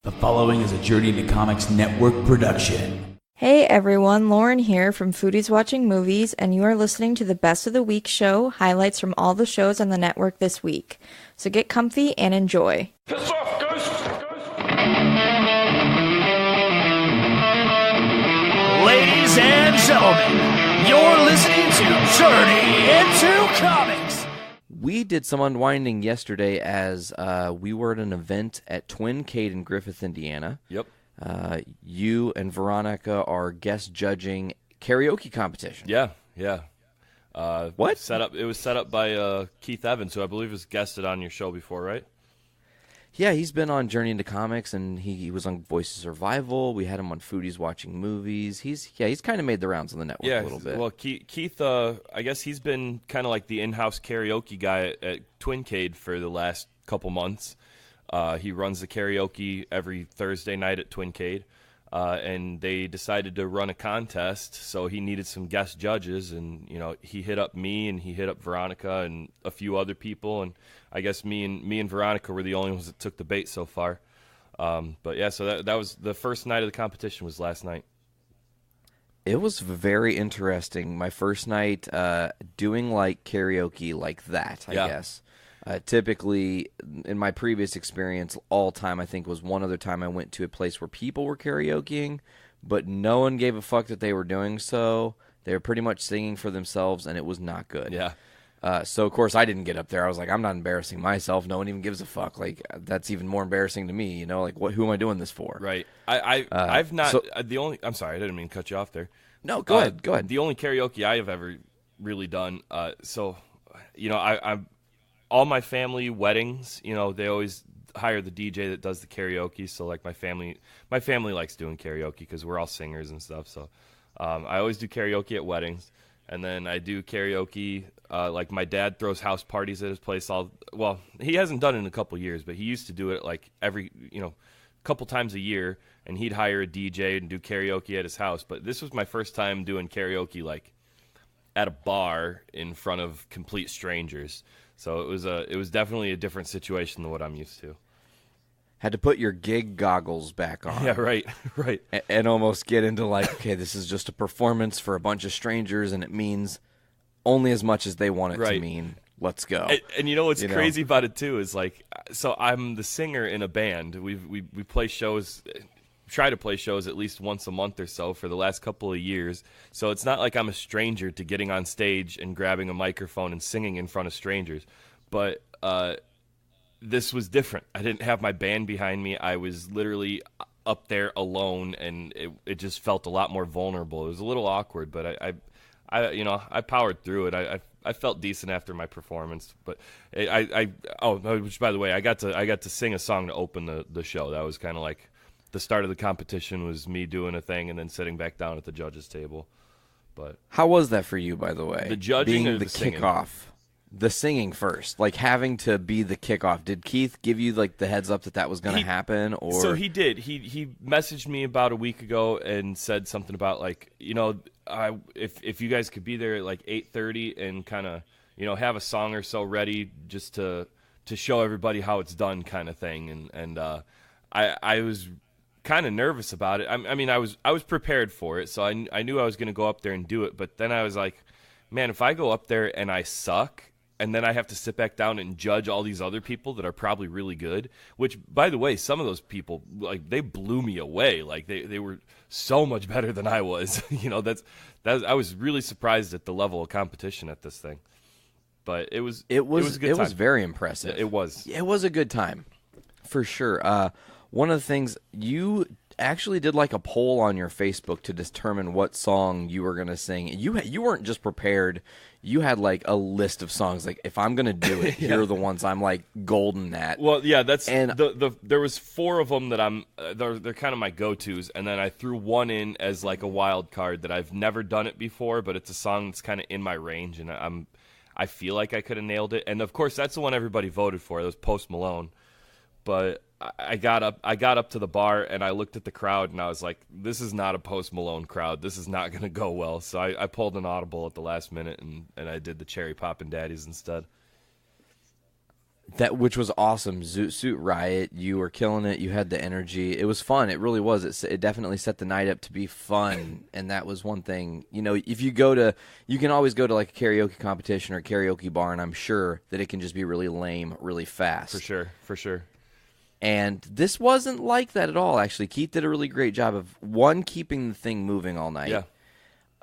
The following is a Journey into Comics Network production. Hey everyone, Lauren here from Foodies Watching Movies, and you are listening to the Best of the Week show, highlights from all the shows on the network this week. So get comfy and enjoy. Piss off, Ghost! Ladies and gentlemen, you're listening to Journey into Comics. We did some unwinding yesterday as we were at an event at Twincade in Griffith, Indiana. Yep. You and Veronica are guest judging karaoke competition. Yeah. What? It was set up by Keith Evans, who I believe has guested on your show before, right? Yeah, he's been on Journey into Comics, and he was on Voice of Survival. We had him on Foodies Watching Movies. He's kind of made the rounds on the network a little bit. Well, Keith, I guess he's been kind of like the in-house karaoke guy at Twincade for the last couple months. He runs the karaoke every Thursday night at Twincade, and they decided to run a contest, so he needed some guest judges, and he hit up me, and he hit up Veronica and a few other people, and I guess me and Veronica were the only ones that took the bait so far. But yeah, so that was the first night of the competition was last night. It was very interesting. My first night doing like karaoke like that, I guess. Typically, in my previous experience, all time, I think, was one other time I went to a place where people were karaokeing, but no one gave a fuck that they were doing so. They were pretty much singing for themselves, and it was not good. Yeah. So, of course, I didn't get up there. I was like, I'm not embarrassing myself. No one even gives a fuck. Like, that's even more embarrassing to me, Like, who am I doing this for? Right. I've not the only. I'm sorry, I didn't mean to cut you off there. No, go ahead. Go ahead. The only karaoke I have ever really done. I'm all my family weddings. They always hire the DJ that does the karaoke. So, like, my family likes doing karaoke because we're all singers and stuff. So, I always do karaoke at weddings. And then I do karaoke, like my dad throws house parties at his place. He hasn't done it in a couple years, but he used to do it like every, couple times a year, and he'd hire a DJ and do karaoke at his house. But this was my first time doing karaoke like at a bar in front of complete strangers. So it was definitely a different situation than what I'm used to. Had to put your gig goggles back on. Yeah, right. And almost get into like, okay, this is just a performance for a bunch of strangers, and it means only as much as they want it to mean. Let's go. And what's crazy about it too is like, so I'm the singer in a band. We play shows, try to play shows at least once a month or so for the last couple of years. So it's not like I'm a stranger to getting on stage and grabbing a microphone and singing in front of strangers. But this was different. I didn't have my band behind me. I was literally up there alone, and it just felt a lot more vulnerable. It was a little awkward, but I powered through it. I felt decent after my performance, but which by the way, I got to sing a song to open the show. That was kind of like the start of the competition was me doing a thing and then sitting back down at the judges' table. But how was that for you, by the way? The judging being or the singing? Kickoff. The singing first, like having to be the kickoff. Did Keith give you like the heads up that was going to happen? Or so he did. He messaged me about a week ago and said something about like if you guys could be there at like 8:30 and kind of have a song or so ready just to show everybody how it's done kind of thing. And I was kind of nervous about it. I mean I was prepared for it, so I knew I was going to go up there and do it. But then I was like, man, if I go up there and I suck, and then I have to sit back down and judge all these other people that are probably really good, which, by the way, some of those people, like, they blew me away. Like, they were so much better than I was. I was really surprised at the level of competition at this thing. But it was a good time. It was very impressive. It was. It was a good time, for sure. One of the things, you actually did like a poll on your Facebook to determine what song you were going to sing. You weren't just prepared. You had like a list of songs. Like, if I'm going to do it, here are the ones I'm like golden at. Well, yeah, that's there was 4 of them that they're kind of my go-tos, and then I threw one in as like a wild card that I've never done it before, but it's a song that's kind of in my range, and I feel like I could have nailed it. And of course, that's the one everybody voted for. It was Post Malone. But I got up to the bar, and I looked at the crowd, and I was like, this is not a Post Malone crowd. This is not going to go well. So I pulled an audible at the last minute, and I did the Cherry Poppin' Daddies instead. which was awesome. Zoot Suit Riot, you were killing it. You had the energy. It was fun. It really was. It definitely set the night up to be fun, and that was one thing. You know, if you can always go to like a karaoke competition or a karaoke bar, and I'm sure that it can just be really lame, really fast. For sure. And this wasn't like that at all. Actually, Keith did a really great job of keeping the thing moving all night.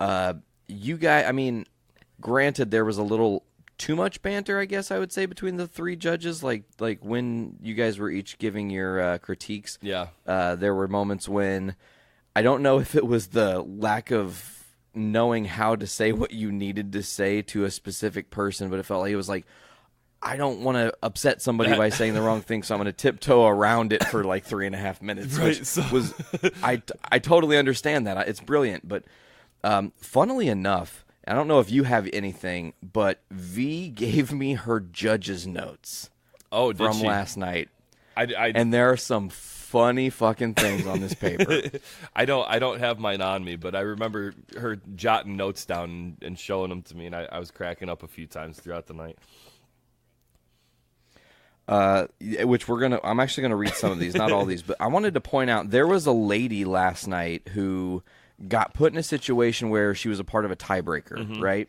Yeah. You guys, I mean, granted, there was a little too much banter, I guess I would say, between the three judges. Like when you guys were each giving your critiques. Yeah. There were moments when I don't know if it was the lack of knowing how to say what you needed to say to a specific person, but it felt like it was like, I don't want to upset somebody by saying the wrong thing, so I'm going to tiptoe around it for like 3.5 minutes. Right. Which was I totally understand that. It's brilliant, but funnily enough, I don't know if you have anything, but V gave me her judge's notes. Oh, did from she? last night, and there are some funny fucking things on this paper. I don't have mine on me, but I remember her jotting notes down and showing them to me, and I was cracking up a few times throughout the night. Which I'm actually gonna read some of these, not all these, but I wanted to point out there was a lady last night who got put in a situation where she was a part of a tiebreaker, right?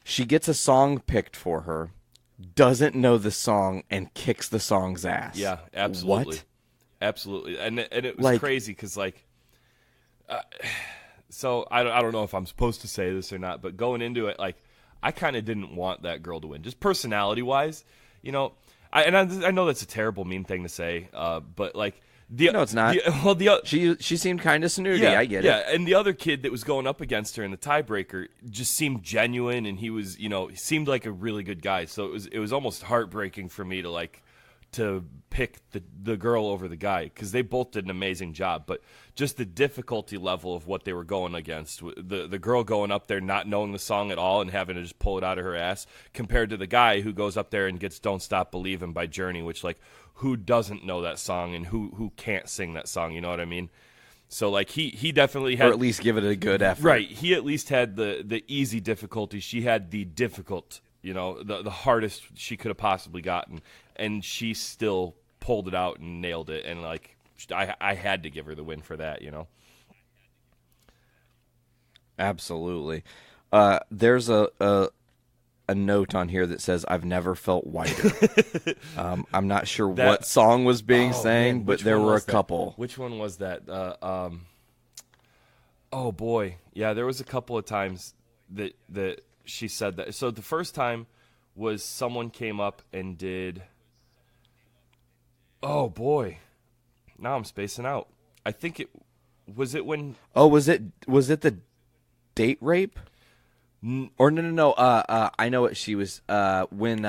She gets a song picked for her, doesn't know the song, and kicks the song's ass. Yeah, absolutely. What? Absolutely. And it was crazy because, so I don't know if I'm supposed to say this or not, but going into it, I kind of didn't want that girl to win, just personality-wise. You know, I know that's a terrible, mean thing to say, but no, it's not. She seemed kind of snooty. Yeah, I get it. Yeah, and the other kid that was going up against her in the tiebreaker just seemed genuine, and he was, he seemed like a really good guy. So it was almost heartbreaking for me to pick the girl over the guy, because they both did an amazing job, but just the difficulty level of what they were going against, the girl going up there not knowing the song at all and having to just pull it out of her ass, compared to the guy who goes up there and gets Don't Stop Believin' by Journey, which who doesn't know that song and who can't sing that song, you know what I mean? So he definitely had, or at least give it a good effort. Right, he at least had the easy difficulty. She had the difficult, the hardest she could have possibly gotten, and she still pulled it out and nailed it, and I had to give her the win for that, Absolutely. There's a note on here that says, "I've never felt whiter." I'm not sure what song was being sang, but there were a couple. Which one was that? Oh boy, yeah, there was a couple of times that she said that. So the first time was someone came up and did. Oh boy, now I'm spacing out. I think it was when. Oh, was it the date rape? Or no. I know what she was. When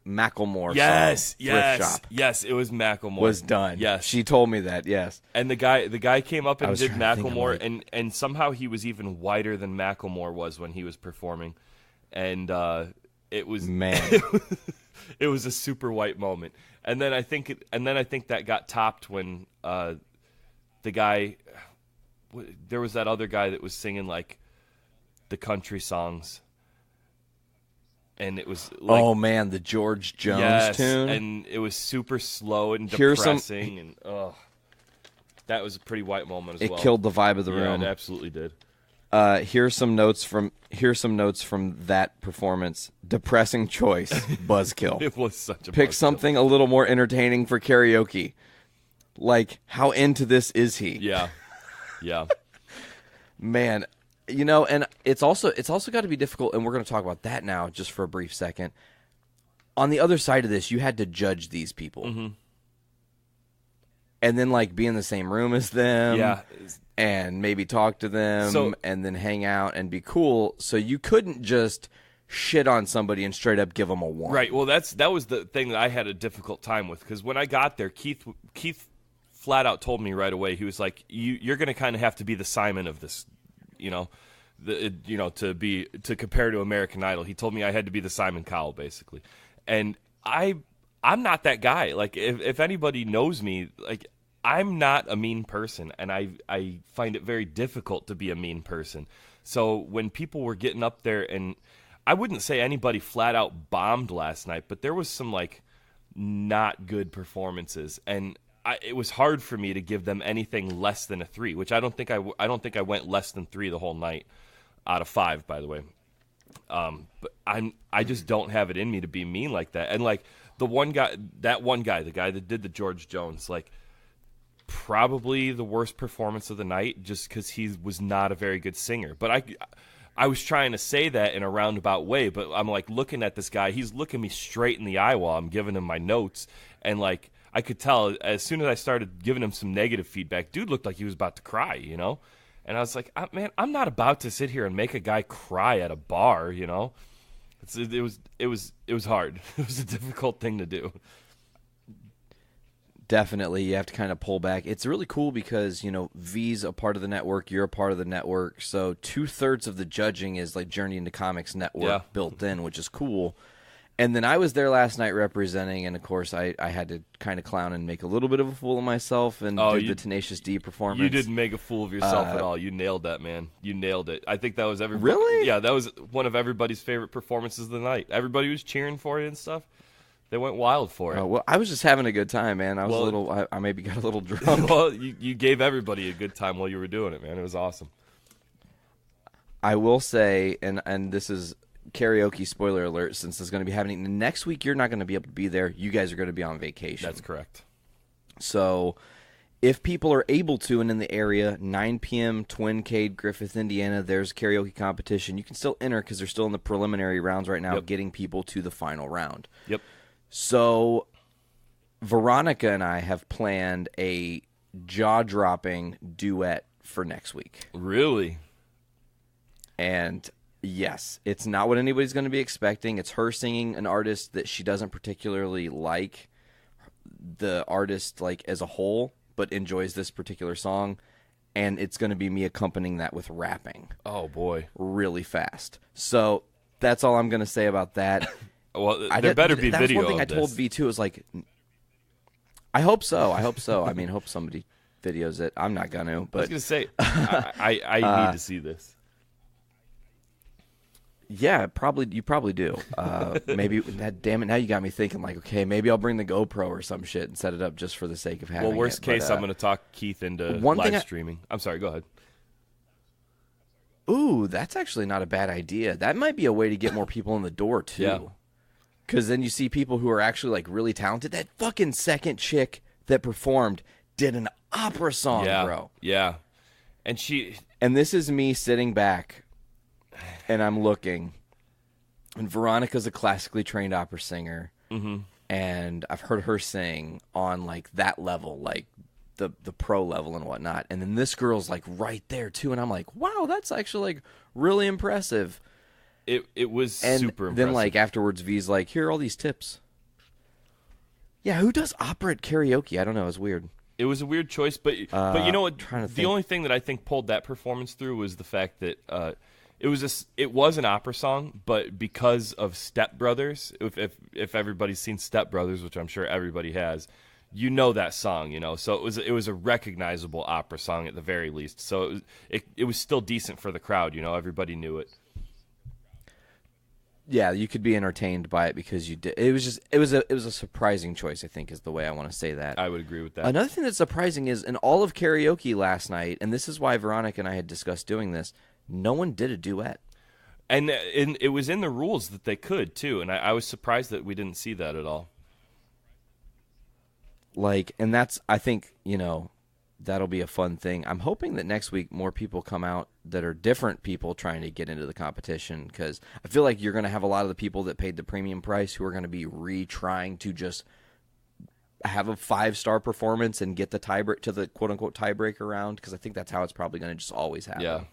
Macklemore. Yes, song, Thrift Shop, yes, it was Macklemore was done. Yes, she told me that. Yes, and the guy came up and did Macklemore, of and somehow he was even whiter than Macklemore was when he was performing, and it was it was a super white moment. And then I think that got topped when the guy, there was that other guy that was singing the country songs, and it was oh man, the George Jones tune, and it was super slow and depressing, and that was a pretty white moment as well. It killed the vibe of the room. It absolutely did. Here's some notes from that performance. Depressing choice, buzzkill. It was such a pick buzzkill. Something a little more entertaining for karaoke. How into this is he? Yeah. Man, and it's also got to be difficult, and we're going to talk about that now just for a brief second. On the other side of this, you had to judge these people, and then be in the same room as them. Yeah. And maybe talk to them, and then hang out and be cool. So you couldn't just shit on somebody and straight up give them a 1. Right. Well, that was the thing that I had a difficult time with, because when I got there, Keith flat out told me right away. He was like, "You're going to kind of have to be the Simon of this, to compare to American Idol." He told me I had to be the Simon Cowell, basically, and I'm not that guy. If anybody knows me, I'm not a mean person, and I find it very difficult to be a mean person. So when people were getting up there, and I wouldn't say anybody flat out bombed last night, but there was some like not good performances, and it was hard for me to give them anything less than a 3, which I don't think I went less than 3 the whole night out of 5, by the way. But I just don't have it in me to be mean like that. And like the guy that did the George Jones, like probably the worst performance of the night, just because he was not a very good singer. But I was trying to say that in a roundabout way, but I'm like looking at this guy. He's looking me straight in the eye while I'm giving him my notes, and like I could tell as soon as I started giving him some negative feedback, dude looked like he was about to cry, you know. And I was like, man, I'm not about to sit here and make a guy cry at a bar, you know. It was hard. It was a difficult thing to do. Definitely, you have to kind of pull back. It's really cool because, you know, V's a part of the network, you're a part of the network, so 2/3 of the judging is like Journey into Comics network built in, which is cool. And then I was there last night representing, and of course I had to kind of clown and make a little bit of a fool of myself and do the Tenacious D performance. You didn't make a fool of yourself at all. You nailed that, man. You nailed it. I think that was everybody. Really? Yeah, that was one of everybody's favorite performances of the night. Everybody was cheering for you and stuff. They went wild for it. Well, I was just having a good time, man. I maybe got a little drunk. Well, you gave everybody a good time while you were doing it, man. It was awesome. I will say, and this is karaoke spoiler alert, since it's going to be happening next week, you're not going to be able to be there. You guys are going to be on vacation. That's correct. So if people are able to and in the area, 9 p.m., Twincade, Griffith, Indiana, there's a karaoke competition. You can still enter because they're still in the preliminary rounds right now, getting people to the final round. Yep. So Veronica and I have planned a jaw-dropping duet for next week. Really? And yes, it's not what anybody's going to be expecting. It's her singing an artist that she doesn't particularly like, the artist like as a whole, but enjoys this particular song, and it's going to be me accompanying that with rapping. Oh boy, really fast. So that's all I'm going to say about that. Well, there better be that's video. That's one thing I told V2 was like, I hope so. I mean, hope somebody videos it. I'm not going to. But I was going to say, I need to see this. Yeah, you probably do. Maybe, damn it, now you got me thinking, like, okay, maybe I'll bring the GoPro or some shit and set it up just for the sake of having it. Well, worst case, I'm going to talk Keith into live streaming. I'm sorry, go ahead. Ooh, that's actually not a bad idea. That might be a way to get more people in the door, too. Yeah. Because then you see people who are actually, like, really talented. That fucking second chick that performed did an opera song, bro. Yeah. And this is me sitting back, and I'm looking, and Veronica's a classically trained opera singer, and I've heard her sing on, like, that level, like, the pro level and whatnot. And then this girl's, like, right there, too, and I'm like, wow, that's actually, like, really impressive. It was super impressive. Then, like, afterwards, V's like, here are all these tips. Yeah, who does opera at karaoke? I don't know. It's weird. It was a weird choice, but you know what? The only thing that I think pulled that performance through was the fact that it was an opera song, but because of Step Brothers, if everybody's seen Step Brothers, which I'm sure everybody has, you know that song, you know. So it was a recognizable opera song at the very least. So it was still decent for the crowd, you know. Everybody knew it. Yeah, you could be entertained by it because you did. It was a surprising choice, I think, is the way I want to say that. I would agree with that. Another thing that's surprising is in all of karaoke last night, and this is why Veronica and I had discussed doing this, no one did a duet. And it was in the rules that they could, too, and I was surprised that we didn't see that at all. Like, and that's, I think, you know, that'll be a fun thing. I'm hoping that next week more people come out that are different people trying to get into the competition, because I feel like you're going to have a lot of the people that paid the premium price who are going to be retrying to just have a 5-star performance and get the the quote-unquote tiebreaker round, because I think that's how it's probably going to just always happen.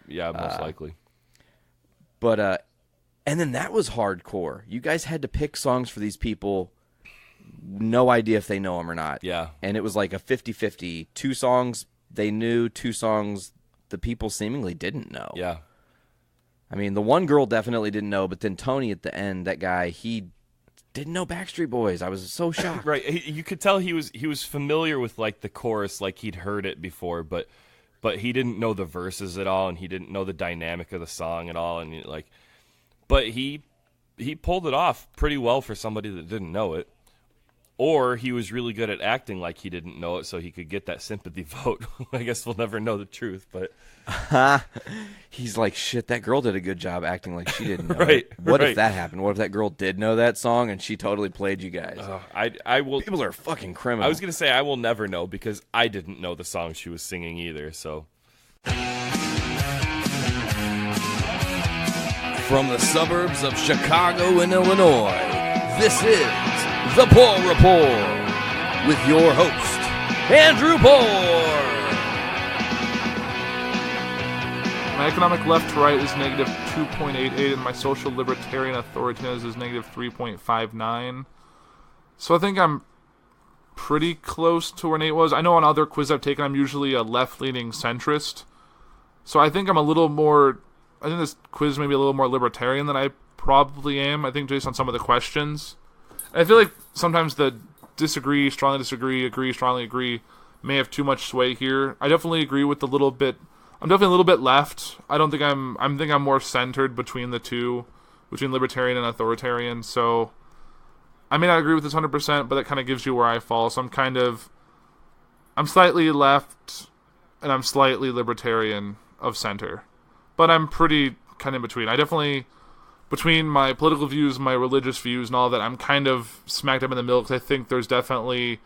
Yeah, most likely. But, and then that was hardcore. You guys had to pick songs for these people, no idea if they know them or not. Yeah. And it was like a 50-50. 2 songs they knew, 2 songs the people seemingly didn't know. Yeah. I mean, the one girl definitely didn't know, but then Tony at the end, that guy, he didn't know Backstreet Boys. I was so shocked. Right. You could tell he was familiar with, like, the chorus, like he'd heard it before, but he didn't know the verses at all, and he didn't know the dynamic of the song at all, and like, But he pulled it off pretty well for somebody that didn't know it. Or he was really good at acting like he didn't know it so he could get that sympathy vote. I guess we'll never know the truth, but... He's like, shit, that girl did a good job acting like she didn't know Right, it. What right. if that happened? What if that girl did know that song and she totally played you guys? I will... People are fucking criminal. I was going to say I will never know because I didn't know the song she was singing either, so... From the suburbs of Chicago and Illinois, this is the Puhr Report with your host, Andrew Puhr. My economic left to right is negative 2.88, and my social libertarian authoritarianism is negative 3.59. So I think I'm pretty close to where Nate was. I know on other quizzes I've taken, I'm usually a left-leaning centrist. So I think I'm a little more... I think this quiz may be a little more libertarian than I probably am, I think, based on some of the questions. And I feel like sometimes the disagree, strongly disagree, agree, strongly agree may have too much sway here. I definitely agree with the little bit... I'm definitely a little bit left. I think I'm more centered between the two, between libertarian and authoritarian. So I may not agree with this 100%, but that kind of gives you where I fall. So I'm slightly left, and I'm slightly libertarian of center. But I'm pretty kind of in between. I definitely, between my political views, my religious views, and all that, I'm kind of smack dab in the middle because I think there's definitely,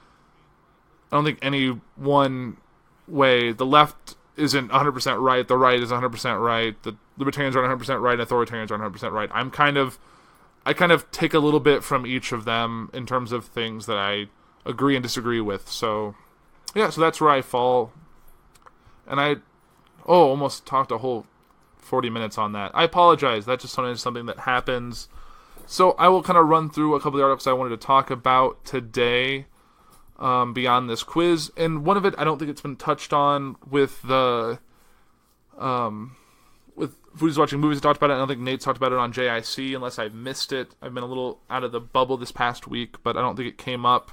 I don't think any one way. The left isn't 100% right, the right is 100% right, the libertarians are 100% right, authoritarians are 100% right. I kind of take a little bit from each of them in terms of things that I agree and disagree with. So, yeah, so that's where I fall. And I almost talked a whole 40 minutes on that. I apologize. That's just something that happens. So I will kind of run through a couple of the articles I wanted to talk about today beyond this quiz. And one of it, I don't think it's been touched on with the with Foodies Watching Movies. I talked about it. I don't think Nate's talked about it on JIC unless I've missed it. I've been a little out of the bubble this past week, but I don't think it came up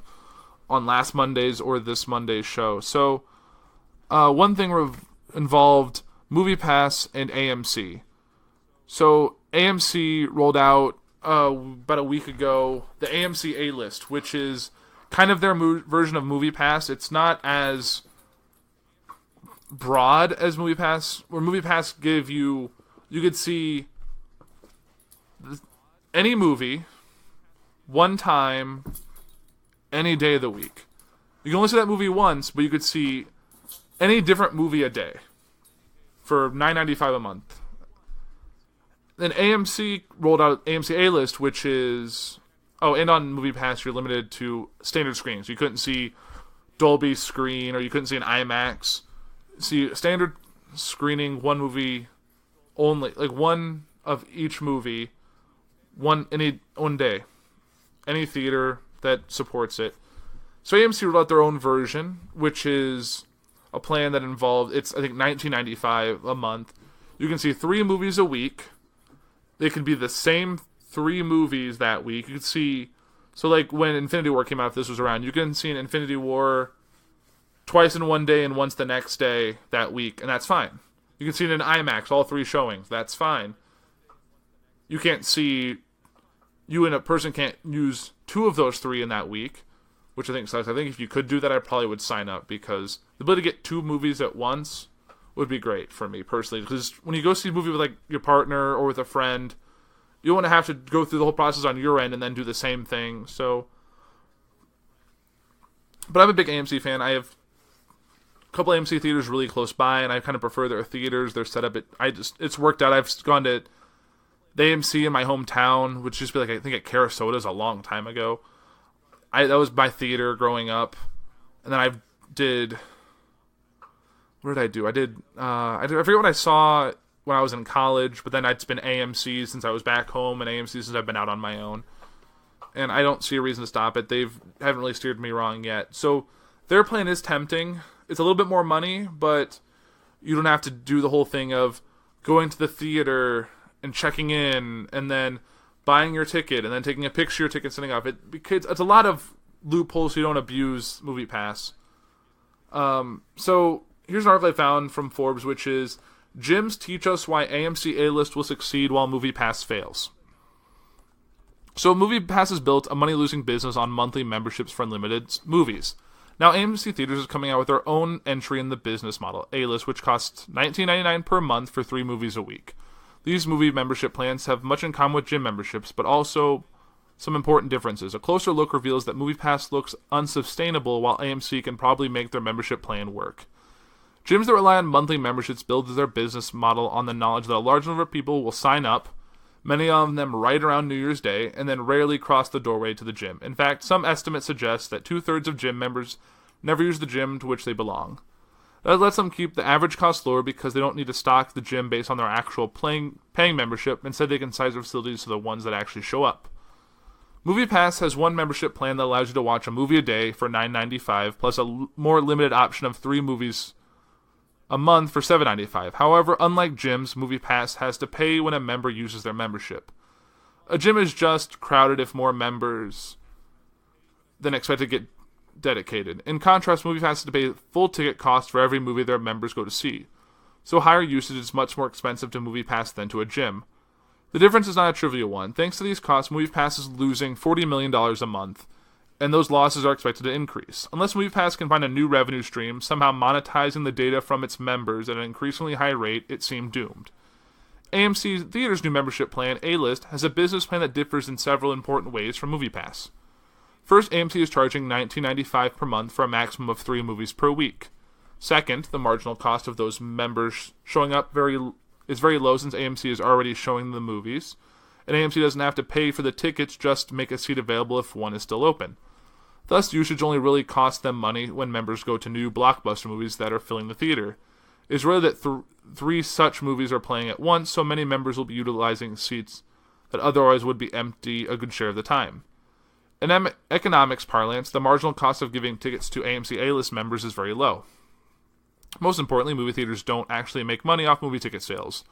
on last Monday's or this Monday's show. So one thing involved MoviePass and AMC. So AMC rolled out about a week ago the AMC A-List, which is kind of their version of MoviePass. It's not as broad as MoviePass, where MoviePass you could see any movie one time any day of the week. You can only see that movie once, but you could see any different movie a day for $9.95 a month. Then AMC rolled out AMC A-List, which is... Oh, and on MoviePass, you're limited to standard screens. You couldn't see Dolby screen, or you couldn't see an IMAX. See, standard screening, one movie only, like one of each movie, one day. Any theater that supports it. So AMC rolled out their own version, which is a plan that involved, it's, I think, $19.95 a month. You can see 3 movies a week. They can be the same 3 movies that week. You can see, so like when Infinity War came out, if this was around, you can see an Infinity War twice in one day and once the next day that week, and that's fine. You can see it in IMAX, all 3 showings. That's fine. You can't see, you and a person can't use 2 of those 3 in that week, which I think sucks. I think if you could do that, I probably would sign up, because the ability to get 2 movies at once would be great for me personally. Because when you go see a movie with like your partner or with a friend, you don't want to have to go through the whole process on your end and then do the same thing. So, but I'm a big AMC fan. I have a couple AMC theaters really close by, and I kind of prefer their theaters, their setup. It's worked out. I've gone to the AMC in my hometown, which used to be like, I think at Carasota's a long time ago. That was my theater growing up, and then I did. What did I do? I forget what I saw when I was in college, but then it's been AMC since I was back home, and AMC since I've been out on my own. And I don't see a reason to stop it. Haven't really steered me wrong yet. So their plan is tempting. It's a little bit more money, but you don't have to do the whole thing of going to the theater and checking in, and then buying your ticket, and then taking a picture of your ticket, sending off. It's a lot of loopholes so you don't abuse MoviePass. So here's an article I found from Forbes, which is, Gyms teach us why AMC A-List will succeed while MoviePass fails. So MoviePass has built a money-losing business on monthly memberships for unlimited movies. Now AMC Theaters is coming out with their own entry in the business model, A-List, which costs $19.99 per month for 3 movies a week. These movie membership plans have much in common with gym memberships, but also some important differences. A closer look reveals that MoviePass looks unsustainable, while AMC can probably make their membership plan work. Gyms that rely on monthly memberships build their business model on the knowledge that a large number of people will sign up, many of them right around New Year's Day, and then rarely cross the doorway to the gym. In fact, some estimates suggest that 2/3 of gym members never use the gym to which they belong. That lets them keep the average cost lower because they don't need to stock the gym based on their actual paying membership. Instead, they can size their facilities to the ones that actually show up. MoviePass has one membership plan that allows you to watch a movie a day for $9.95, plus a more limited option of 3 movies a month for $7.95. However, unlike gyms, MoviePass has to pay when a member uses their membership. A gym is just crowded if more members than expected get dedicated. In contrast, MoviePass has to pay full ticket cost for every movie their members go to see. So higher usage is much more expensive to MoviePass than to a gym. The difference is not a trivial one. Thanks to these costs, MoviePass is losing $40 million a month, and those losses are expected to increase. Unless MoviePass can find a new revenue stream, somehow monetizing the data from its members at an increasingly high rate, it seemed doomed. AMC Theaters' new membership plan, A-List, has a business plan that differs in several important ways from MoviePass. First, AMC is charging $19.95 per month for a maximum of 3 movies per week. Second, the marginal cost of those members showing up is very low since AMC is already showing the movies, and AMC doesn't have to pay for the tickets just to make a seat available if one is still open. Thus, usage only really costs them money when members go to new blockbuster movies that are filling the theater. It's rare that 3 such movies are playing at once, so many members will be utilizing seats that otherwise would be empty a good share of the time. In economics parlance, the marginal cost of giving tickets to AMC A-List members is very low. Most importantly, movie theaters don't actually make money off movie ticket sales.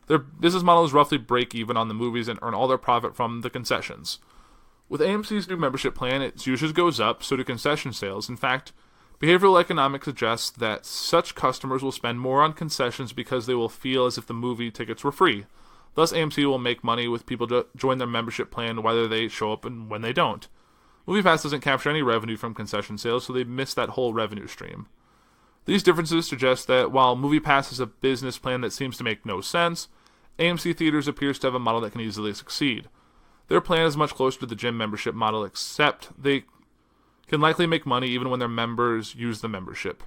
Their business model is roughly break even on the movies and earn all their profit from the concessions. With AMC's new membership plan, its usage goes up, so do concession sales. In fact, behavioral economics suggests that such customers will spend more on concessions because they will feel as if the movie tickets were free. Thus, AMC will make money with people to join their membership plan whether they show up and when they don't. MoviePass doesn't capture any revenue from concession sales, so they miss that whole revenue stream. These differences suggest that while MoviePass is a business plan that seems to make no sense, AMC Theaters appears to have a model that can easily succeed. Their plan is much closer to the gym membership model, except they can likely make money even when their members use the membership.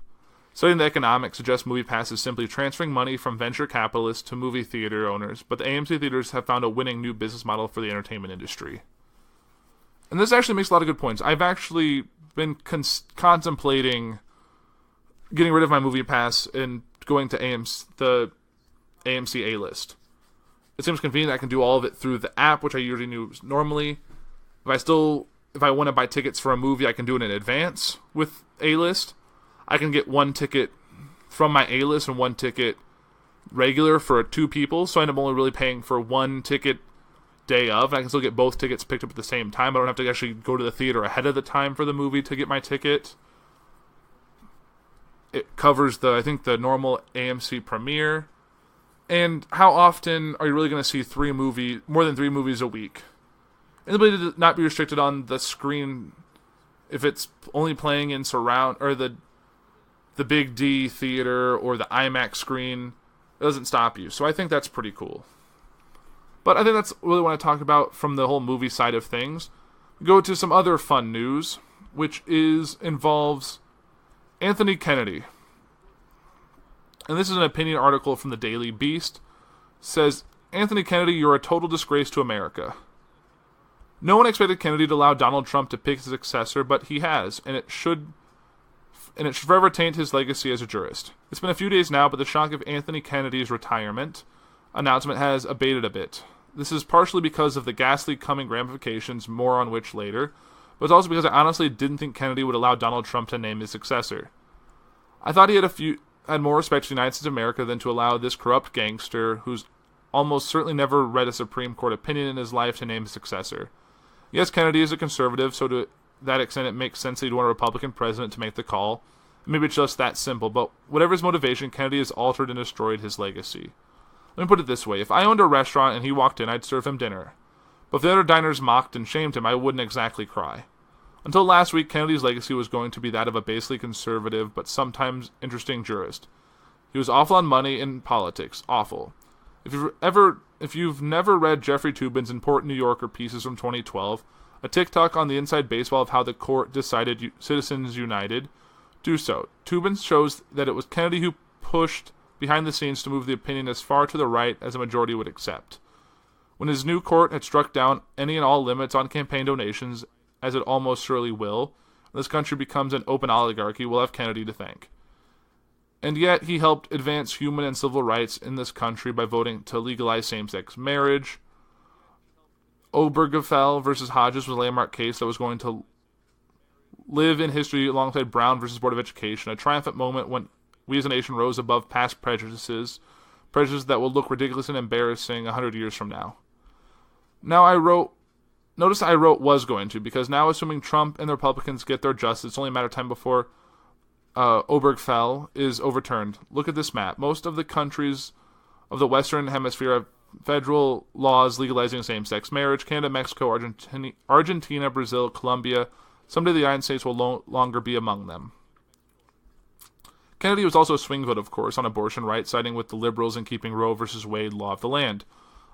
Studying the economics suggests MoviePass is simply transferring money from venture capitalists to movie theater owners, but the AMC Theaters have found a winning new business model for the entertainment industry. And this actually makes a lot of good points. I've actually been contemplating getting rid of my MoviePass and going to the AMC A-List. It seems convenient. I can do all of it through the app, which I usually do normally. If I want to buy tickets for a movie, I can do it in advance with A-List. I can get one ticket from my A-List and one ticket regular for 2 people, so I end up only really paying for one ticket day of, and I can still get both tickets picked up at the same time. I don't have to actually go to the theater ahead of the time for the movie to get my ticket. It covers the normal AMC premiere. And how often are you really going to see more than 3 movies a week? And the ability to not be restricted on the screen if it's only playing in surround or the big D theater or the IMAX screen, it doesn't stop you. So I think that's pretty cool. But I think that's really what I talk about from the whole movie side of things. We go to some other fun news, which involves Anthony Kennedy. And this is an opinion article from the Daily Beast. It says, Anthony Kennedy, you're a total disgrace to America. No one expected Kennedy to allow Donald Trump to pick his successor, but he has, and it should forever taint his legacy as a jurist. It's been a few days now, but the shock of Anthony Kennedy's retirement announcement has abated a bit. This is partially because of the ghastly coming ramifications, more on which later, but it's also because I honestly didn't think Kennedy would allow Donald Trump to name his successor. I thought he had more respect for the United States of America than to allow this corrupt gangster, who's almost certainly never read a Supreme Court opinion in his life, to name his successor. Yes, Kennedy is a conservative, so to that extent it makes sense that he'd want a Republican president to make the call. Maybe it's just that simple, but whatever his motivation, Kennedy has altered and destroyed his legacy. Let me put it this way. If I owned a restaurant and he walked in, I'd serve him dinner. But if the other diners mocked and shamed him, I wouldn't exactly cry. Until last week, Kennedy's legacy was going to be that of a basically conservative but sometimes interesting jurist. He was awful on money and politics. Awful. If you've never read Jeffrey Toobin's important New Yorker pieces from 2012, a TikTok on the inside baseball of how the court decided Citizens United, do so. Toobin shows that it was Kennedy who pushed behind the scenes to move the opinion as far to the right as a majority would accept. When his new court had struck down any and all limits on campaign donations, as it almost surely will, this country becomes an open oligarchy, we'll have Kennedy to thank. And yet he helped advance human and civil rights in this country by voting to legalize same-sex marriage. Obergefell versus Hodges was a landmark case that was going to live in history alongside Brown versus Board of Education, a triumphant moment when we as a nation rose above past prejudices that will look ridiculous and embarrassing 100 years from now. Notice I wrote was going to, because now assuming Trump and the Republicans get their justice, it's only a matter of time before Obergefell is overturned. Look at this map. Most of the countries of the Western Hemisphere have federal laws legalizing same-sex marriage. Canada, Mexico, Argentina, Brazil, Colombia. Someday the United States will no longer be among them. Kennedy was also a swing vote, of course, on abortion rights, siding with the liberals in keeping Roe v. Wade law of the land.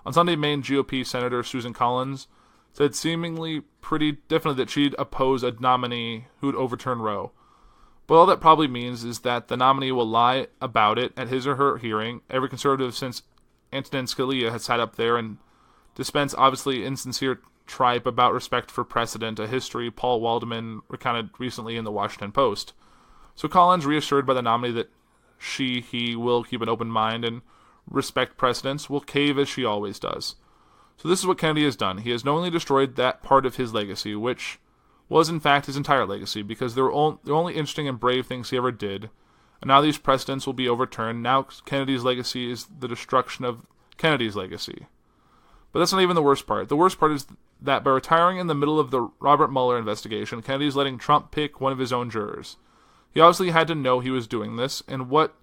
On Sunday, Maine GOP Senator Susan Collins said seemingly pretty definitely that she'd oppose a nominee who'd overturn Roe. But all that probably means is that the nominee will lie about it at his or her hearing. Every conservative since Antonin Scalia has sat up there and dispensed obviously insincere tripe about respect for precedent, a history Paul Waldman recounted recently in the Washington Post. So Collins, reassured by the nominee that he will keep an open mind and respect precedents, will cave as she always does. So this is what Kennedy has done. He has knowingly destroyed that part of his legacy, which was in fact his entire legacy, because they're only interesting and brave things he ever did. And now these precedents will be overturned. Now Kennedy's legacy is the destruction of Kennedy's legacy. But that's not even the worst part. The worst part is that by retiring in the middle of the Robert Mueller investigation, Kennedy's letting Trump pick one of his own jurors. He obviously had to know he was doing this, and what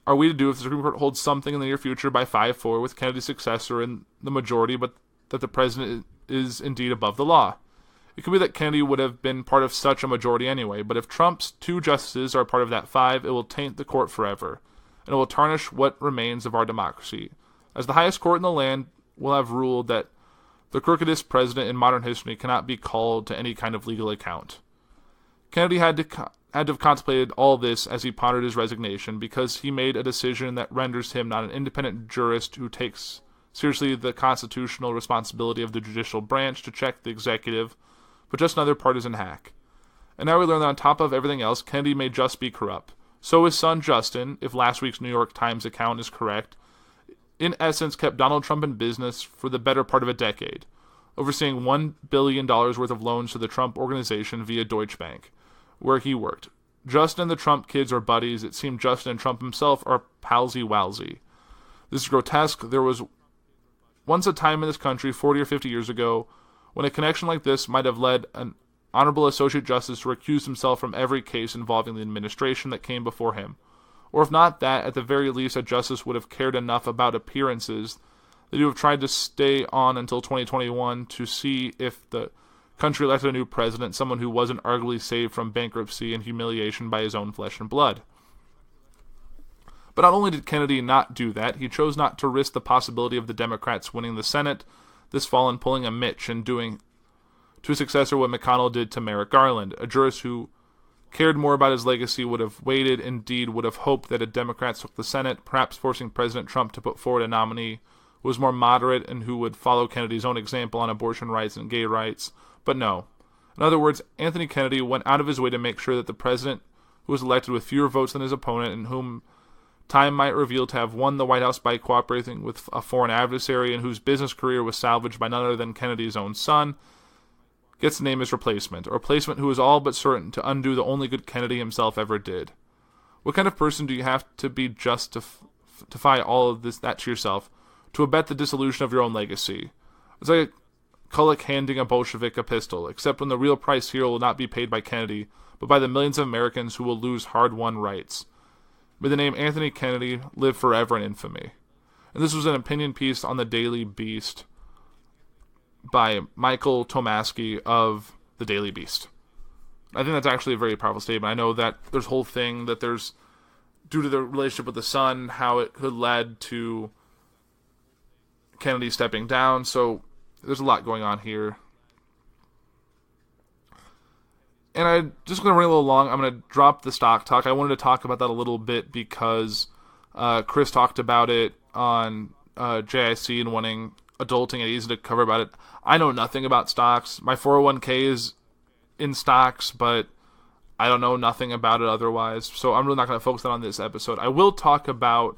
are we to do if the Supreme Court holds something in the near future by 5-4 with Kennedy's successor in the majority, but that the president is indeed above the law? It could be that Kennedy would have been part of such a majority anyway, but if Trump's 2 justices are part of that 5, it will taint the court forever, and it will tarnish what remains of our democracy. As the highest court in the land will have ruled that the crookedest president in modern history cannot be called to any kind of legal account. Kennedy had to have contemplated all this as he pondered his resignation, because he made a decision that renders him not an independent jurist who takes seriously the constitutional responsibility of the judicial branch to check the executive, but just another partisan hack. And now we learn that on top of everything else, Kennedy may just be corrupt. So his son Justin, if last week's New York Times account is correct, in essence kept Donald Trump in business for the better part of a decade, overseeing $1 billion worth of loans to the Trump organization via Deutsche Bank, where he worked. Justin and the Trump kids are buddies. It seemed Justin and Trump himself are palsy-walsy. This is grotesque. There was once a time in this country, 40 or 50 years ago, when a connection like this might have led an honorable associate justice to recuse himself from every case involving the administration that came before him. Or if not that, at the very least a justice would have cared enough about appearances that he would have tried to stay on until 2021 to see if the country elected a new president, someone who wasn't arguably saved from bankruptcy and humiliation by his own flesh and blood. But not only did Kennedy not do that, he chose not to risk the possibility of the Democrats winning the Senate this fall and pulling a Mitch and doing to his successor what McConnell did to Merrick Garland. A jurist who cared more about his legacy would have waited, indeed would have hoped that a Democrat took the Senate, perhaps forcing President Trump to put forward a nominee who was more moderate and who would follow Kennedy's own example on abortion rights and gay rights. But no. In other words, Anthony Kennedy went out of his way to make sure that the president, who was elected with fewer votes than his opponent and whom time might reveal to have won the White House by cooperating with a foreign adversary and whose business career was salvaged by none other than Kennedy's own son, gets to name his replacement, a replacement who is all but certain to undo the only good Kennedy himself ever did. What kind of person do you have to be just to defy all of that to yourself, to abet the dissolution of your own legacy? It's like a Kulik handing a Bolshevik a pistol, except when the real price here will not be paid by Kennedy, but by the millions of Americans who will lose hard-won rights. May the name Anthony Kennedy live forever in infamy. And this was an opinion piece on the Daily Beast by Michael Tomasky of the Daily Beast. I think that's actually a very powerful statement. I know that there's a whole thing that there's, due to the relationship with the son, how it could lead to Kennedy stepping down. So there's a lot going on here. And I'm just going to run a little long. I'm going to drop the stock talk. I wanted to talk about that a little bit because Chris talked about it on JIC and wanting Adulting Ain't Easy to cover about it. I know nothing about stocks. My 401k is in stocks, but I don't know nothing about it otherwise. So I'm really not going to focus on this episode. I will talk about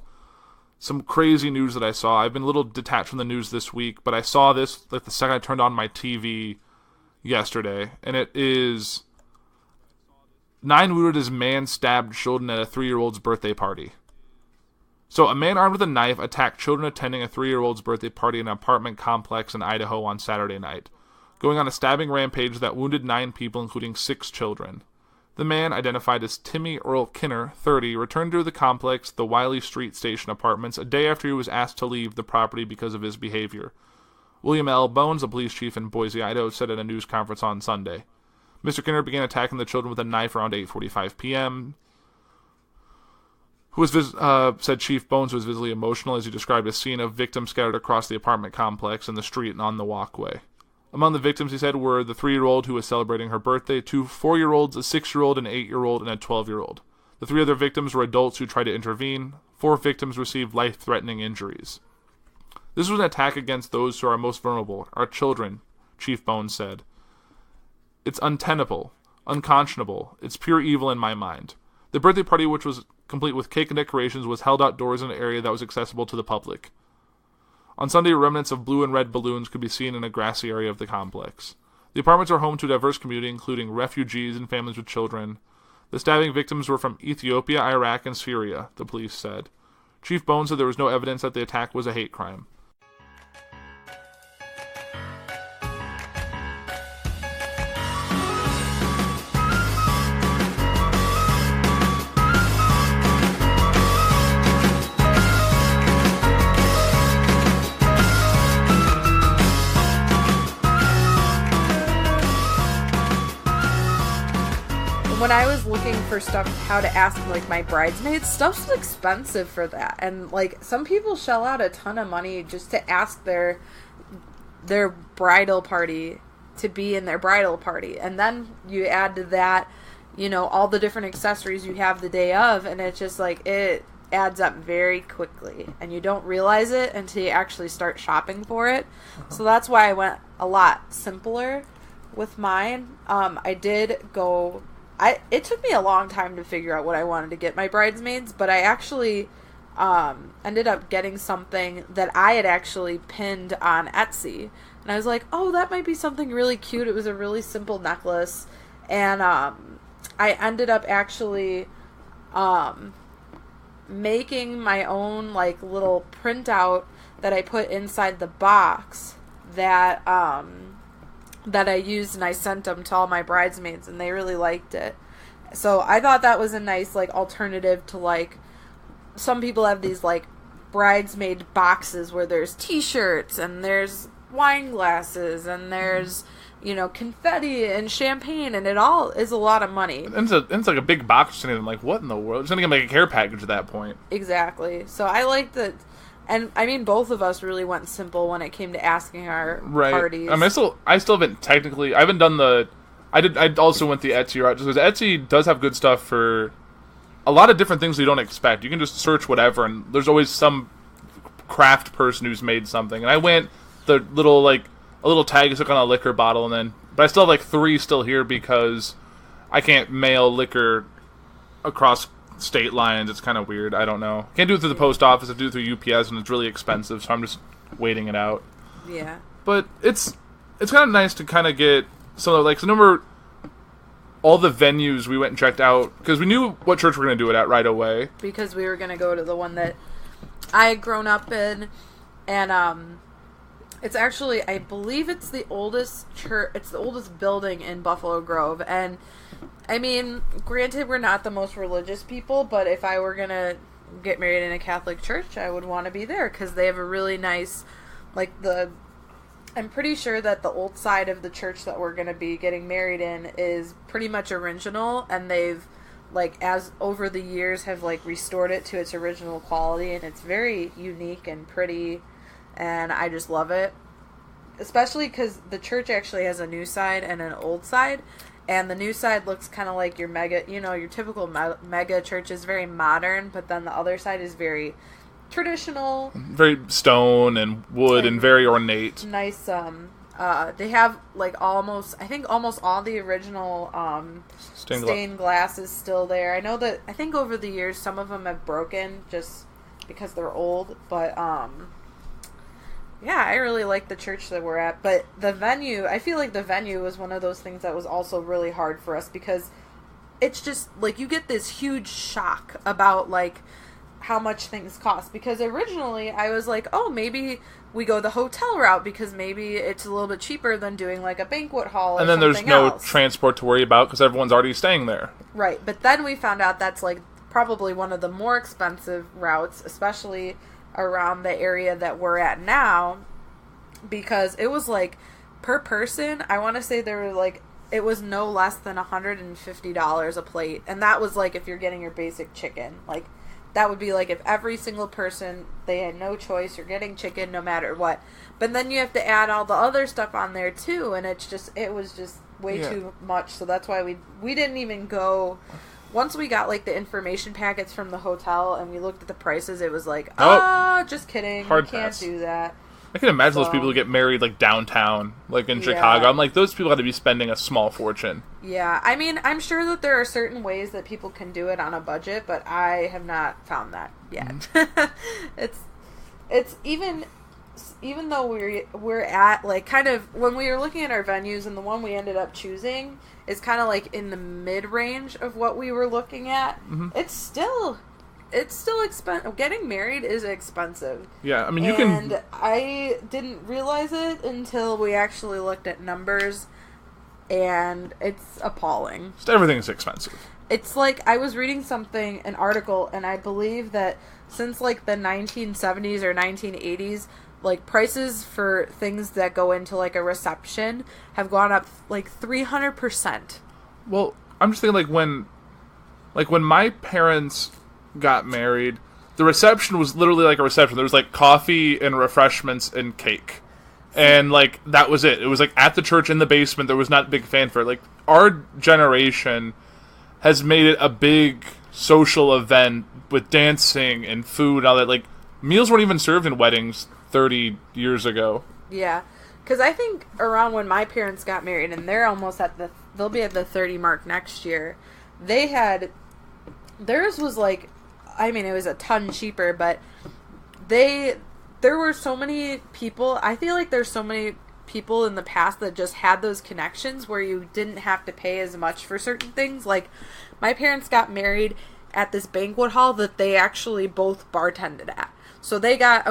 some crazy news that I saw. I've been a little detached from the news this week, but I saw this like the second I turned on my TV yesterday, and it is 9 wounded as man stabbed children at a 3-year-old's birthday party. So a man armed with a knife attacked children attending a 3-year-old's birthday party in an apartment complex in Idaho on Saturday night, going on a stabbing rampage that wounded 9 people, including 6 children. The man, identified as Timmy Earl Kinner, 30, returned to the complex, the Wiley Street Station Apartments, a day after he was asked to leave the property because of his behavior. William L. Bones, a police chief in Boise, Idaho, said at a news conference on Sunday. Mr. Kinner began attacking the children with a knife around 8:45 p.m., said Chief Bones was visibly emotional as he described a scene of victims scattered across the apartment complex, in the street, and on the walkway. Among the victims, he said, were the 3-year-old who was celebrating her birthday, 2 4-year-olds, a 6-year-old, an 8-year-old, and a 12-year-old. The 3 other victims were adults who tried to intervene. 4 victims received life-threatening injuries. This was an attack against those who are most vulnerable, our children, Chief Bones said. It's untenable, unconscionable. It's pure evil in my mind. The birthday party, which was complete with cake and decorations, was held outdoors in an area that was accessible to the public. On Sunday, remnants of blue and red balloons could be seen in a grassy area of the complex. The apartments are home to a diverse community, including refugees and families with children. The stabbing victims were from Ethiopia, Iraq, and Syria, the police said. Chief Bones said there was no evidence that the attack was a hate crime. When I was looking for stuff, how to ask, like, my bridesmaids, stuff's expensive for that. And, like, some people shell out a ton of money just to ask their bridal party to be in their bridal party. And then you add to that, you know, all the different accessories you have the day of, and it's just, like, it adds up very quickly. And you don't realize it until you actually start shopping for it. So that's why I went a lot simpler with mine. It took me a long time to figure out what I wanted to get my bridesmaids, but I actually ended up getting something that I had actually pinned on Etsy. And I was like, oh, that might be something really cute. It was a really simple necklace. And I ended up actually making my own, like, little printout that I put inside the box that I used, and I sent them to all my bridesmaids, and they really liked it. So I thought that was a nice, like, alternative to, like, some people have these, like, bridesmaid boxes where there's t-shirts, and there's wine glasses, and there's, you know, confetti and champagne, and it all is a lot of money. And it's like a big box, and I'm like, what in the world? It's going to get like a care package at that point. Exactly. So I like that. And, I mean, both of us really went simple when it came to asking our parties. I mean, I still haven't technically... I haven't done the... I also went the Etsy route, just because Etsy does have good stuff for a lot of different things you don't expect. You can just search whatever, and there's always some craft person who's made something. And I went the little, like, a little tag stuck on a liquor bottle, and then... But I still have, like, 3 still here because I can't mail liquor across state lines. It's kind of weird. I don't know. Can't do it through the post office. I do it through UPS, and it's really expensive, so I'm just waiting it out. Yeah. But it's kind of nice to kind of get some of, like, so remember all the venues we went and checked out, because we knew what church we were going to do it at right away. Because we were going to go to the one that I had grown up in, and it's actually, I believe it's the oldest church, it's the oldest building in Buffalo Grove, and I mean, granted, we're not the most religious people, but if I were going to get married in a Catholic church, I would want to be there, because they have a really nice, like, the I'm pretty sure that the old side of the church that we're going to be getting married in is pretty much original, and they've, like, as over the years have, like, restored it to its original quality, and it's very unique and pretty, and I just love it. Especially because the church actually has a new side and an old side, and the new side looks kind of like your mega, your typical mega church is very modern, but then the other side is very traditional, very stone and wood and very ornate. Nice. They have like almost all the original stained glass is still there. I think over the years some of them have broken just because they're old, but yeah, I really like the church that we're at. But the venue, I feel like the venue was one of those things that was also really hard for us, because it's just like you get this huge shock about like how much things cost. Because originally I was like, oh, maybe we go the hotel route because maybe it's a little bit cheaper than doing like a banquet hall or and then something there's no else. transport to worry about because everyone's already staying there. Right, but then we found out that's like probably one of the more expensive routes, especially around the area that we're at now, because it was like per person, I want to say there were like, it was no less than $150 a plate, and that was like if you're getting your basic chicken. Like that would be like if every single person, they had no choice, you're getting chicken no matter what. But then you have to add all the other stuff on there too, and it was just way too much. So that's why we didn't even go. Once we got like the information packets from the hotel and we looked at the prices, it was like, just kidding, Hard you can't pass. do that. I can imagine those people who get married like downtown, like in Chicago. I'm like, those people got to be spending a small fortune. Yeah, I mean, I'm sure that there are certain ways that people can do it on a budget, but I have not found that yet. Mm-hmm. It's even though we're at like kind of when we were looking at our venues, and the one we ended up choosing is kind of like in the mid range of what we were looking at. Mm-hmm. It's still expensive. Getting married is expensive. Yeah, I mean, And I didn't realize it until we actually looked at numbers, and it's appalling. Just everything's expensive. It's like, I was reading an article, and I believe that since like the 1970s or 1980s, like prices for things that go into like a reception have gone up like 300%. Well, I'm just thinking like when my parents got married, the reception was literally like a reception. There was like coffee and refreshments and cake, and like that was it. It was like at the church in the basement. There was not big fanfare. Like our generation has made it a big social event with dancing and food and all that. Like meals weren't even served in weddings 30 years ago. Yeah, because I think around when my parents got married, and they're almost they'll be at the 30 mark next year, theirs was like, I mean, it was a ton cheaper, but there were so many people. I feel like there's so many people in the past that just had those connections where you didn't have to pay as much for certain things. Like, my parents got married at this banquet hall that they actually both bartended at. So they got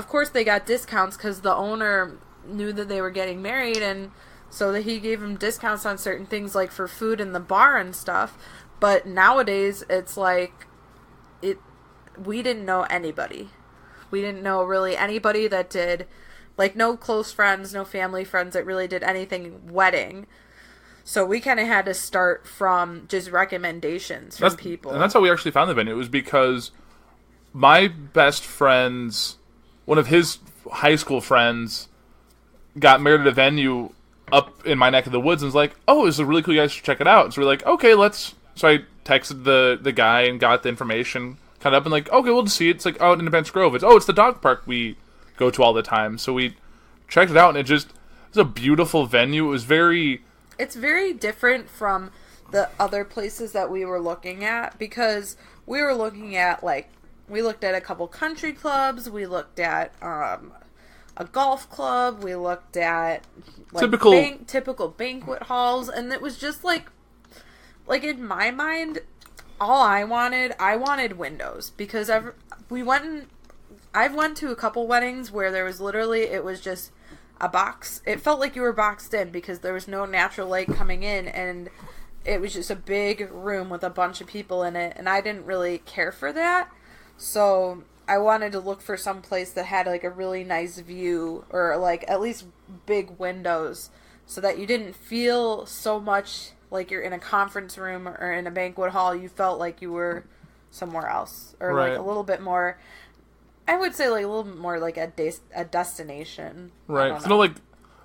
discounts because the owner knew that they were getting married, and so that he gave them discounts on certain things like for food in the bar and stuff. But nowadays, it's like, we didn't know anybody. We didn't know really anybody that did, like, no close friends, no family friends that really did anything wedding. So we kind of had to start from just recommendations from people. And that's how we actually found the venue. It was because my best friend's, one of his high school friends, got married at a venue up in my neck of the woods and was like, oh, this is really cool, you guys should check it out. So we're like, okay, let's... So I texted the guy and got the information kind of up and like, okay, we'll just see it. It's like, oh, in Independence Grove. It's the dog park we go to all the time. So we checked it out, and it was a beautiful venue. It's very different from the other places that we were looking at, because we were looking at, like, we looked at a couple country clubs, we looked at a golf club, we looked at like typical banquet halls, and it was just like in my mind, all I wanted windows, because I've went to a couple weddings where there was literally, it was just a box. It felt like you were boxed in because there was no natural light coming in, and it was just a big room with a bunch of people in it, and I didn't really care for that. So I wanted to look for some place that had like a really nice view, or like at least big windows, so that you didn't feel so much like you're in a conference room or in a banquet hall. You felt like you were somewhere else, or Right. like a little bit more, I would say like a little bit more like a destination. Right. So, like,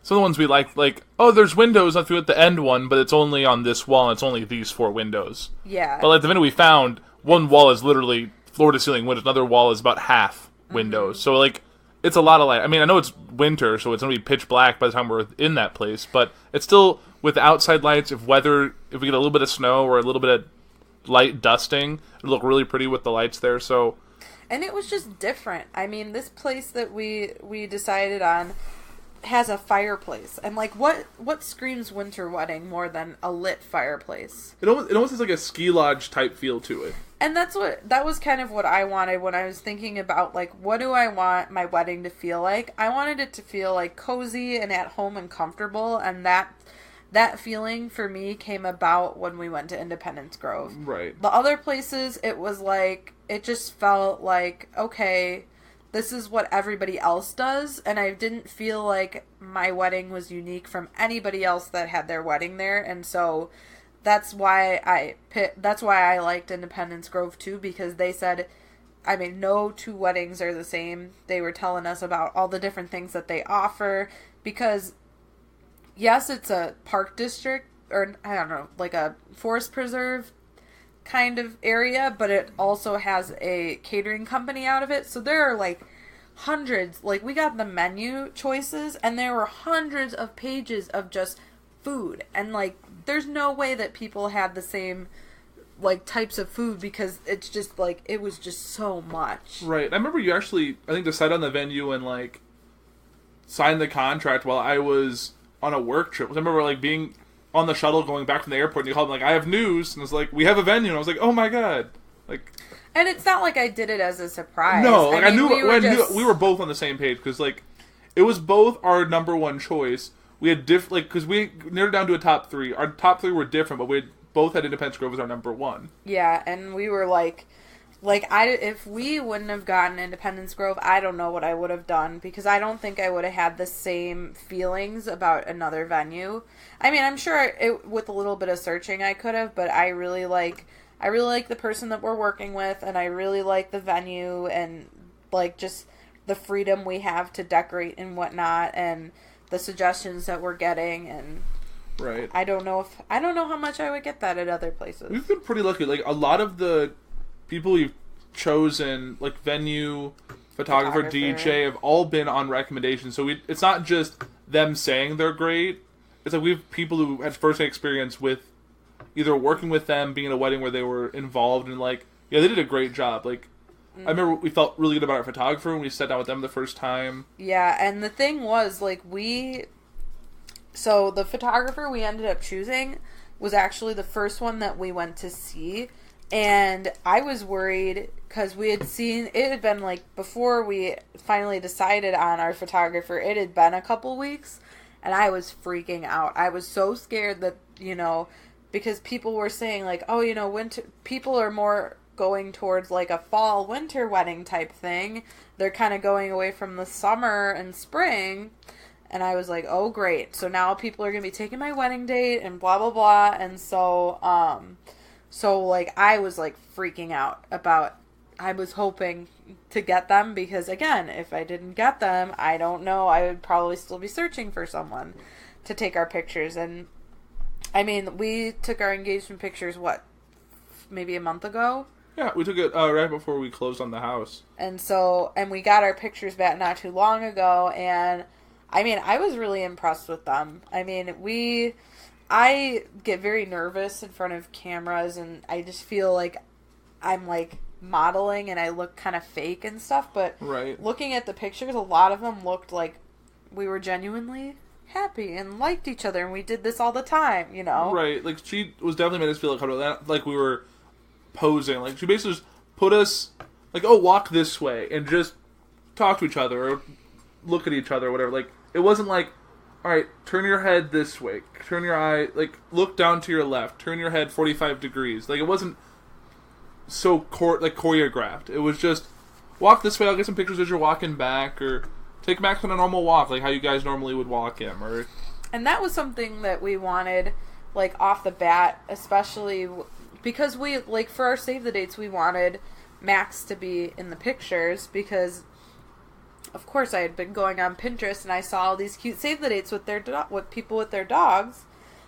some of the ones we like, oh, there's windows at the end one, but it's only on this wall, and it's only these 4 windows. Yeah. But like the venue we found, one wall is literally floor to ceiling windows, another wall is about half windows. So like, it's a lot of light. I mean, I know it's winter, so it's gonna be pitch black by the time we're in that place, but it's still with outside lights. If we get a little bit of snow or a little bit of light dusting, it'll look really pretty with the lights there. So. And it was just different. I mean, this place that we decided on has a fireplace, and like what screams winter wedding more than a lit fireplace? It almost has like a ski lodge type feel to it. And that was kind of what I wanted when I was thinking about like, what do I want my wedding to feel like? I wanted it to feel like cozy and at home and comfortable, and that feeling for me came about when we went to Independence Grove. Right. The other places, it was like, it just felt like, okay, this is what everybody else does, and I didn't feel like my wedding was unique from anybody else that had their wedding there, and so that's why I liked Independence Grove too, because they said, I mean, no 2 weddings are the same. They were telling us about all the different things that they offer, because yes, it's a park district, or I don't know, like a forest preserve kind of area, but it also has a catering company out of it. So there are like hundreds, like we got the menu choices, and there were hundreds of pages of just food. And like, there's no way that people had the same like types of food, because it's just like, it was just so much. Right. I remember you actually, I think, decided on the venue and like signed the contract while I was on a work trip. I remember like being on the shuttle going back from the airport, and you called me like, I have news, and it's like, we have a venue, and I was like, oh my god, like. And it's not like I did it as a surprise. No, like, I mean, knew we were both on the same page, because like it was both our number one choice. We had because we narrowed down to a top 3. Our top 3 were different, but we both had Independence Grove as our number 1. Yeah, and we were like if we wouldn't have gotten Independence Grove, I don't know what I would have done, because I don't think I would have had the same feelings about another venue. I mean, I'm sure with a little bit of searching I could have, but I really like the person that we're working with, and I really like the venue, and like just the freedom we have to decorate and whatnot, and the suggestions that we're getting, and right. I don't know how much I would get that at other places. We've been pretty lucky. Like, a lot of the people we've chosen, like venue, photographer, DJ, have all been on recommendation. So it's not just them saying they're great. It's like we have people who had first-hand experience with either working with them, being at a wedding where they were involved, and like, yeah, they did a great job. Like, I remember we felt really good about our photographer when we sat down with them the first time. Yeah, and the thing was, like, so the photographer we ended up choosing was actually the first one that we went to see, and I was worried, because we had seen, it had been, like, before we finally decided on our photographer, it had been a couple weeks, and I was freaking out. I was so scared that, because people were saying, like, oh, winter, people are more going towards like a fall winter wedding type thing. They're kind of going away from the summer and spring, and I was like, oh great, so now people are gonna be taking my wedding date and blah blah blah. And so like I was like freaking out about, I was hoping to get them, because again, if I didn't get them, I don't know, I would probably still be searching for someone to take our pictures. And I mean, we took our engagement pictures maybe a month ago. Yeah, we took it right before we closed on the house. And we got our pictures back not too long ago, and I mean, I was really impressed with them. I mean, I get very nervous in front of cameras, and I just feel like I'm like modeling and I look kind of fake and stuff, but right. Looking at the pictures, a lot of them looked like we were genuinely happy and liked each other, and we did this all the time, Right, like she was definitely made us feel like we were posing. Like, she basically just put us like, oh, walk this way and just talk to each other or look at each other or whatever. Like, it wasn't like, all right, turn your head this way, turn your eye, like, look down to your left, turn your head 45 degrees. Like, it wasn't so choreographed. It was just, walk this way, I'll get some pictures as you're walking back, or take Max on a normal walk, like how you guys normally would walk him. And that was something that we wanted, like, off the bat, especially because we, like, for our Save the Dates, we wanted Max to be in the pictures, because, of course, I had been going on Pinterest, and I saw all these cute Save the Dates with with people with their dogs,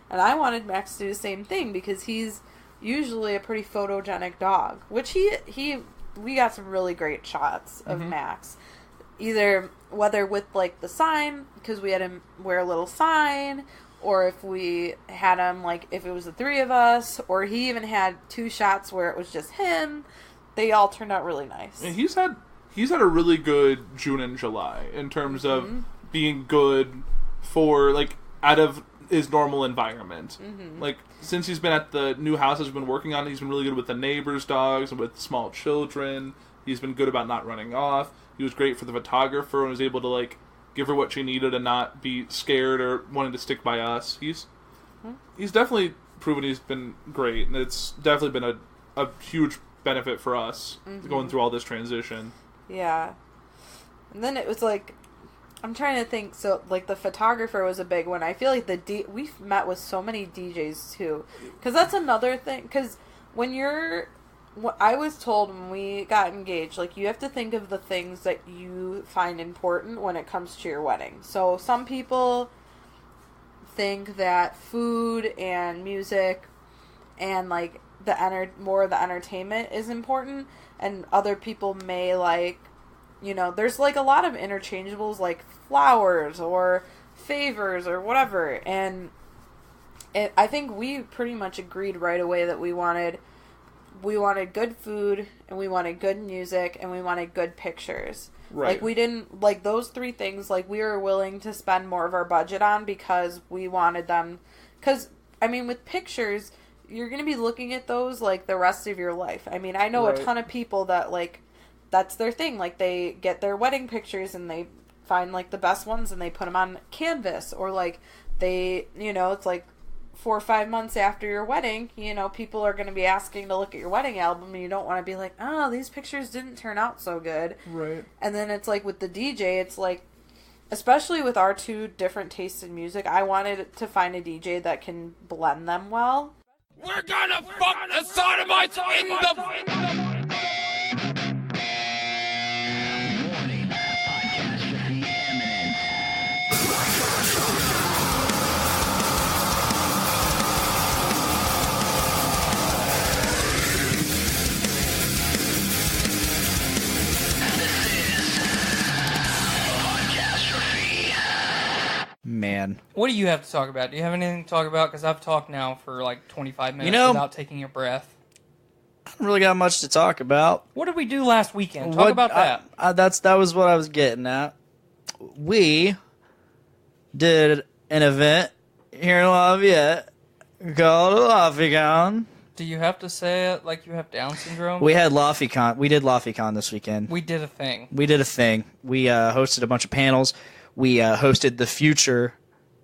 and I wanted Max to do the same thing, because he's usually a pretty photogenic dog, which we got some really great shots of Max, either whether with, like, the sign, because we had him wear a little sign, or if we had him, like, if it was the three of us, or he even had 2 shots where it was just him. They all turned out really nice. And he's had a really good June and July in terms of being good for, like, out of his normal environment. Like, since he's been at the new house he's been working on, he's been really good with the neighbors' dogs and with small children. He's been good about not running off. He was great for the photographer and was able to, like, give her what she needed and not be scared or wanting to stick by us. He's definitely proven he's been great, and it's definitely been a huge benefit for us going through all this transition. Yeah. And then it was like, I'm trying to think, so, like, the photographer was a big one. I feel like we've met with so many DJs, too. Because that's another thing, because I was told when we got engaged, like, you have to think of the things that you find important when it comes to your wedding. So some people think that food and music and, like, more of the entertainment is important, and other people may, like, you know, there's, like, a lot of interchangeables, like flowers or favors or whatever, and I think we pretty much agreed right away that we wanted good food, and we wanted good music, and we wanted good pictures. Right. Like, we didn't, like, those 3 things, like, we were willing to spend more of our budget on because we wanted them, because, I mean, with pictures, you're going to be looking at those, like, the rest of your life. I mean, I know a ton of people that, like, that's their thing. Like, they get their wedding pictures, and they find, like, the best ones, and they put them on canvas, or, like, they, you know, it's like 4 or 5 months after your wedding, you know, people are going to be asking to look at your wedding album, and you don't want to be like, oh, these pictures didn't turn out so good. Right. And then it's like with the DJ, it's like, especially with our 2 different tastes in music, I wanted to find a DJ that can blend them well. We're gonna fuck the sodomites in the... Man. What do you have to talk about? Do you have anything to talk about? Because I've talked now for like 25 minutes without taking a breath. I don't really got much to talk about. What did we do last weekend? Talk about that. That was what I was getting at. We did an event here in Lafayette called LaffyCon. Do you have to say it like you have Down syndrome? We had LaffyCon. We did LaffyCon this weekend. We did a thing. We hosted a bunch of panels. We hosted the future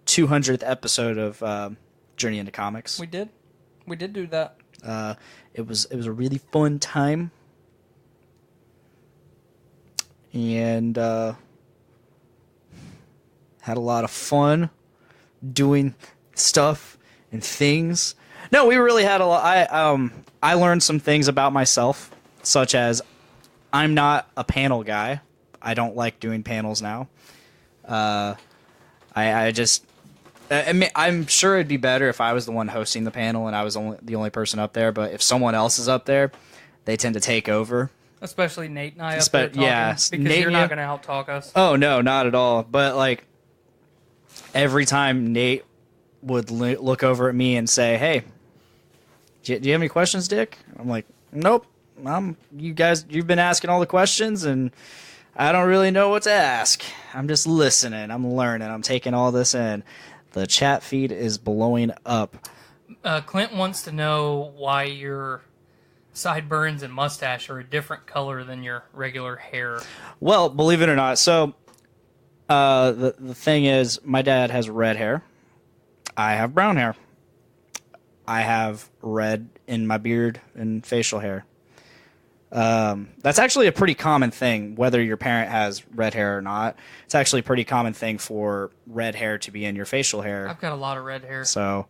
200th episode of Journey into Comics. We did do that. It was a really fun time, and had a lot of fun doing stuff and things. No, we really had a lot. I learned some things about myself, such as I'm not a panel guy. I don't like doing panels now. I'm sure it'd be better if I was the one hosting the panel and I was the only person up there, but if someone else is up there, they tend to take over. Especially Nate and I up there talking, because Nate, you're not going to help talk us. Oh, no, not at all. But, like, every time Nate would look over at me and say, hey, do you have any questions, Dick? I'm like, nope. You've been asking all the questions, and I don't really know what to ask. I'm just listening. I'm learning. I'm taking all this in. The chat feed is blowing up. Clint wants to know why your sideburns and mustache are a different color than your regular hair. Well, believe it or not, so the thing is, my dad has red hair. I have brown hair. I have red in my beard and facial hair. That's actually a pretty common thing, whether your parent has red hair or not. It's actually a pretty common thing for red hair to be in your facial hair. I've got a lot of red hair. So,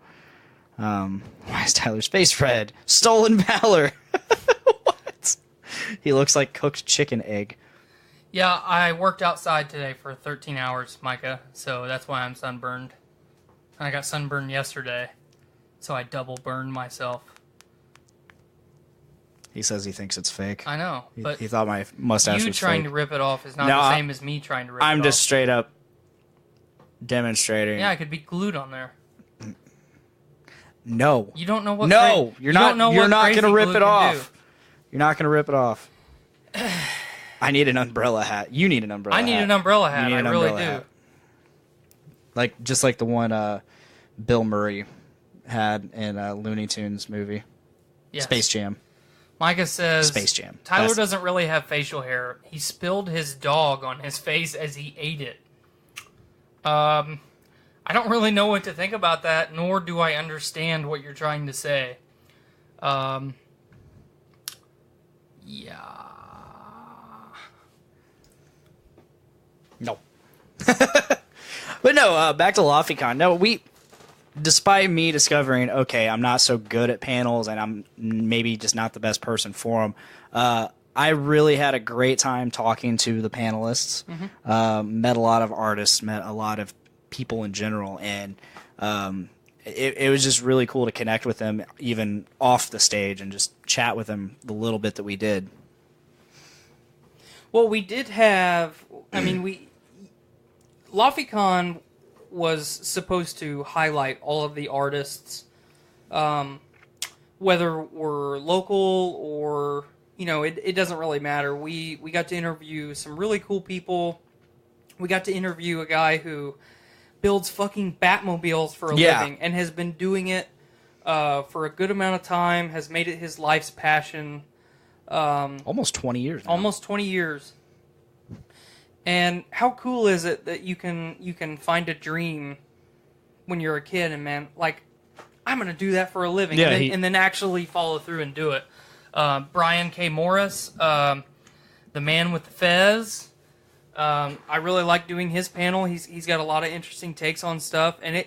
why is Tyler's face red? Stolen valor. What? He looks like cooked chicken egg. Yeah, I worked outside today for 13 hours, Micah, so that's why I'm sunburned. I got sunburned yesterday, so I double burned myself. He says he thinks it's fake. I know, but he thought my mustache was fake. You trying to rip it off is not the same as me trying to rip it off. I'm just straight up demonstrating. Yeah, I could be glued on there. No. You don't know what. No, you're not going to rip it off. You're not going to rip it off. I need an umbrella hat. You need an umbrella hat. I need an umbrella hat. I really do. Just like the one Bill Murray had in a Looney Tunes movie. Yes. Space Jam. Micah says, Space Jam. Tyler doesn't really have facial hair. He spilled his dog on his face as he ate it. I don't really know what to think about that, nor do I understand what you're trying to say. Yeah. No. But no, back to LaffyCon. No, despite me discovering, okay, I'm not so good at panels and I'm maybe just not the best person for them, I really had a great time talking to the panelists. Mm-hmm. Met a lot of artists, met a lot of people in general, and it was just really cool to connect with them even off the stage and just chat with them the little bit that we did. Well, we did have, LaffyCon was supposed to highlight all of the artists, whether we're local or, it doesn't really matter. We got to interview some really cool people. We got to interview a guy who builds fucking Batmobiles for a living and has been doing it for a good amount of time, has made it his life's passion. Almost 20 years now. Almost 20 years. And how cool is it that you can find a dream when you're a kid and, man, like, I'm going to do that for a living, and then actually follow through and do it. Brian K. Morris, the man with the fez, I really like doing his panel. He's got a lot of interesting takes on stuff, and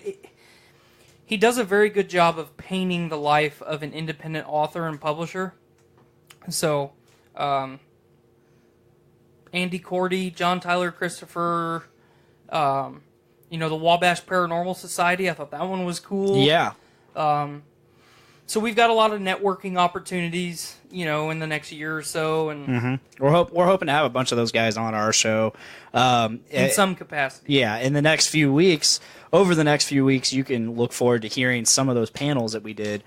he does a very good job of painting the life of an independent author and publisher. So, Andy Cordy, John Tyler Christopher, the Wabash Paranormal Society. I thought that one was cool. Yeah. So we've got a lot of networking opportunities, in the next year or so, and mm-hmm. We're hoping to have a bunch of those guys on our show in some capacity. Yeah, in the next few weeks. Over the next few weeks, you can look forward to hearing some of those panels that we did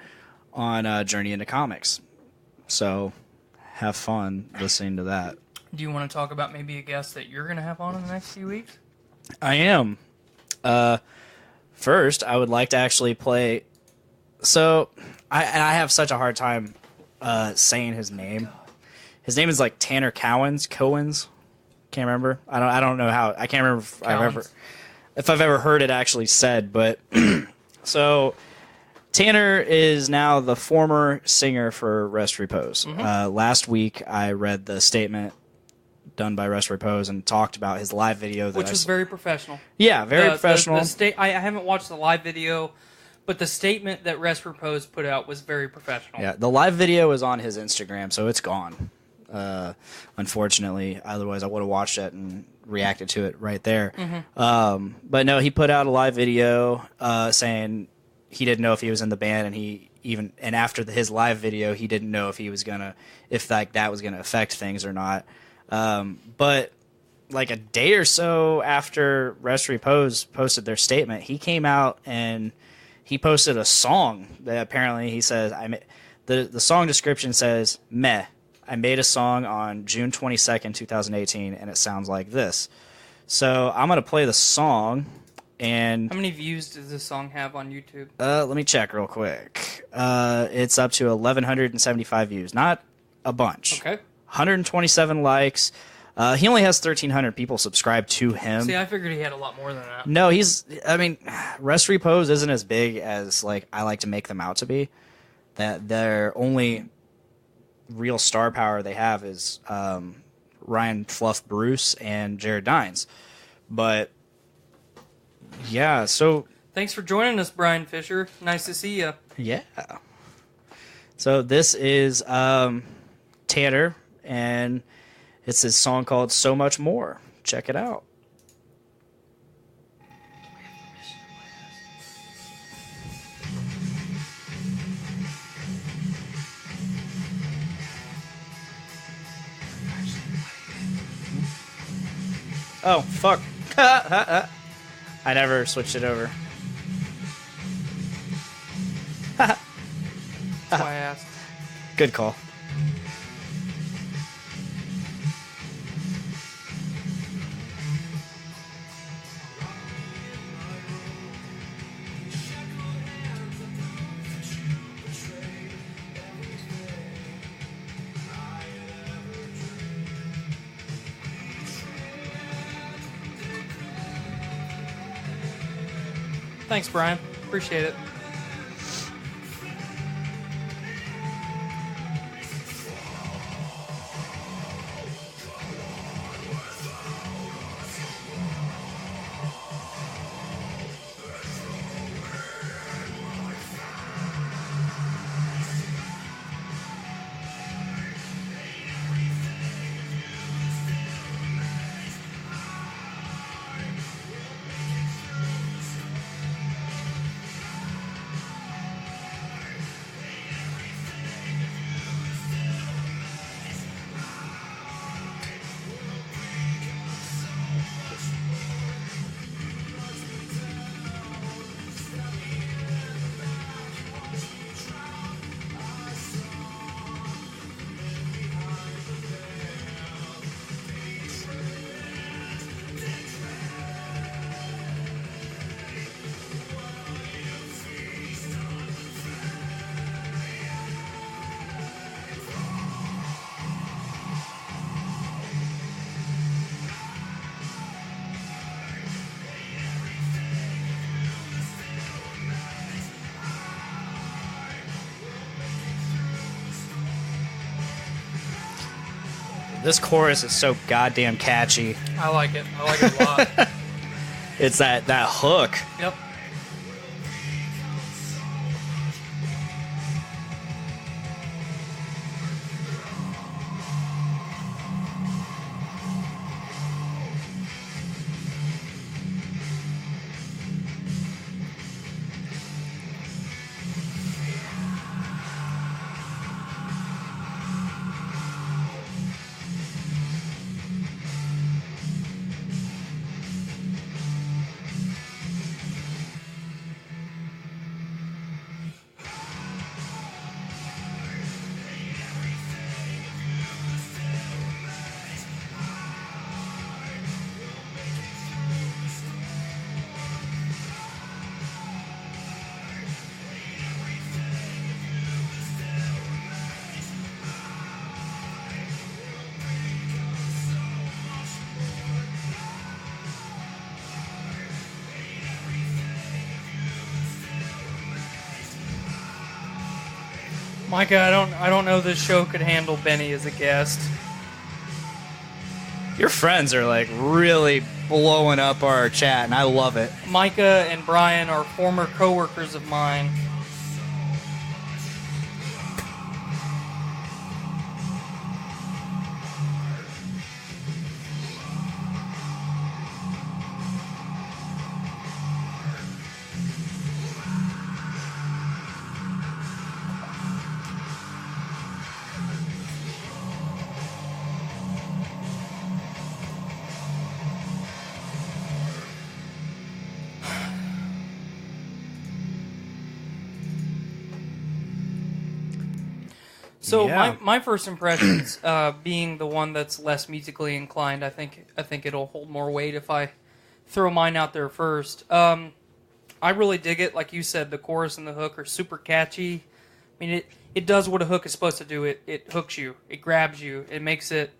on Journey into Comics. So have fun listening to that. Do you want to talk about maybe a guest that you're going to have on in the next few weeks? I am. First, I would like to actually play. So, I have such a hard time saying his name. His name is like Tanner Cowens. Can't remember. I don't know how. I can't remember if I've ever heard it actually said. But so Tanner is now the former singer for Rest Repose. Mm-hmm. Last week, I read the statement done by Rest Repose and talked about his live video, which was very professional. Yeah, very professional. I haven't watched the live video, but the statement that Rest Repose put out was very professional. Yeah, the live video is on his Instagram, so it's gone. Unfortunately, otherwise I would have watched it and reacted to it right there. Mm-hmm. But no, he put out a live video saying he didn't know if he was in the band, and after his live video, he didn't know if that was gonna affect things or not. But like a day or so after Rest Repose posted their statement, he came out and he posted a song that apparently he says, the song description says, "Meh, I made a song on June 22nd, 2018, and it sounds like this." So I'm going to play the song. And how many views does this song have on YouTube? Let me check real quick. It's up to 1,175 views. Not a bunch. Okay. 127 likes. He only has 1,300 people subscribed to him. See, I figured he had a lot more than that. No, Rest Repose isn't as big as I like to make them out to be. That they're only real star power they have is Ryan Fluff Bruce and Jared Dines. But yeah, so thanks for joining us, Brian Fisher. Nice to see you. yeah. So this is Tanner, and it's his song called So Much More. Check it out. Oh, fuck. I never switched it over. That's why I asked. Good call. Thanks, Brian. Appreciate it. This chorus is so goddamn catchy. I like it. I like it a lot. It's that hook. Yep. Micah, I don't know this show could handle Benny as a guest. Your friends are like really blowing up our chat, and I love it. Micah and Brian are former coworkers of mine. So Yeah. my first impressions, being the one that's less musically inclined, I think it'll hold more weight if I throw mine out there first. I really dig it. Like you said, the chorus and the hook are super catchy. I mean, it does what a hook is supposed to do. It hooks you. It grabs you. It makes it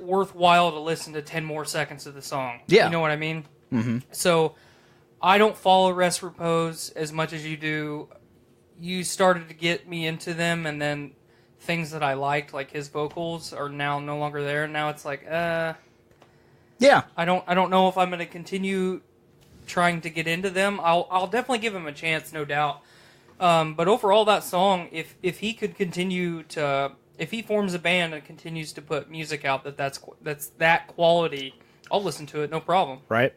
worthwhile to listen to 10 more seconds of the song. Yeah. You know what I mean? Mm-hmm. So I don't follow Rest Repose as much as you do. You started to get me into them, and then things that I liked, like his vocals, are now no longer there. Now it's like, Yeah. I don't know if I'm going to continue trying to get into them. I'll definitely give him a chance, no doubt. But overall, that song, if he could continue to, if he forms a band and continues to put music out that's that quality, I'll listen to it, no problem. Right.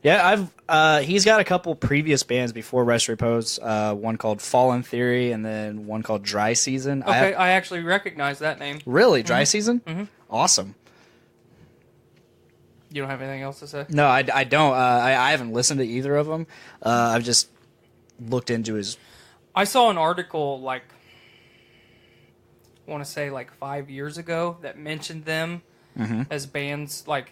Yeah, he's got a couple previous bands before Rest Repose, one called Fallen Theory and then one called Dry Season. Okay, I actually recognize that name. Really? Dry Season? Mm-hmm. Awesome. You don't have anything else to say? No, I don't. I haven't listened to either of them. I've just looked into his... I saw an article, like, I want to say like 5 years ago, that mentioned them as bands, like,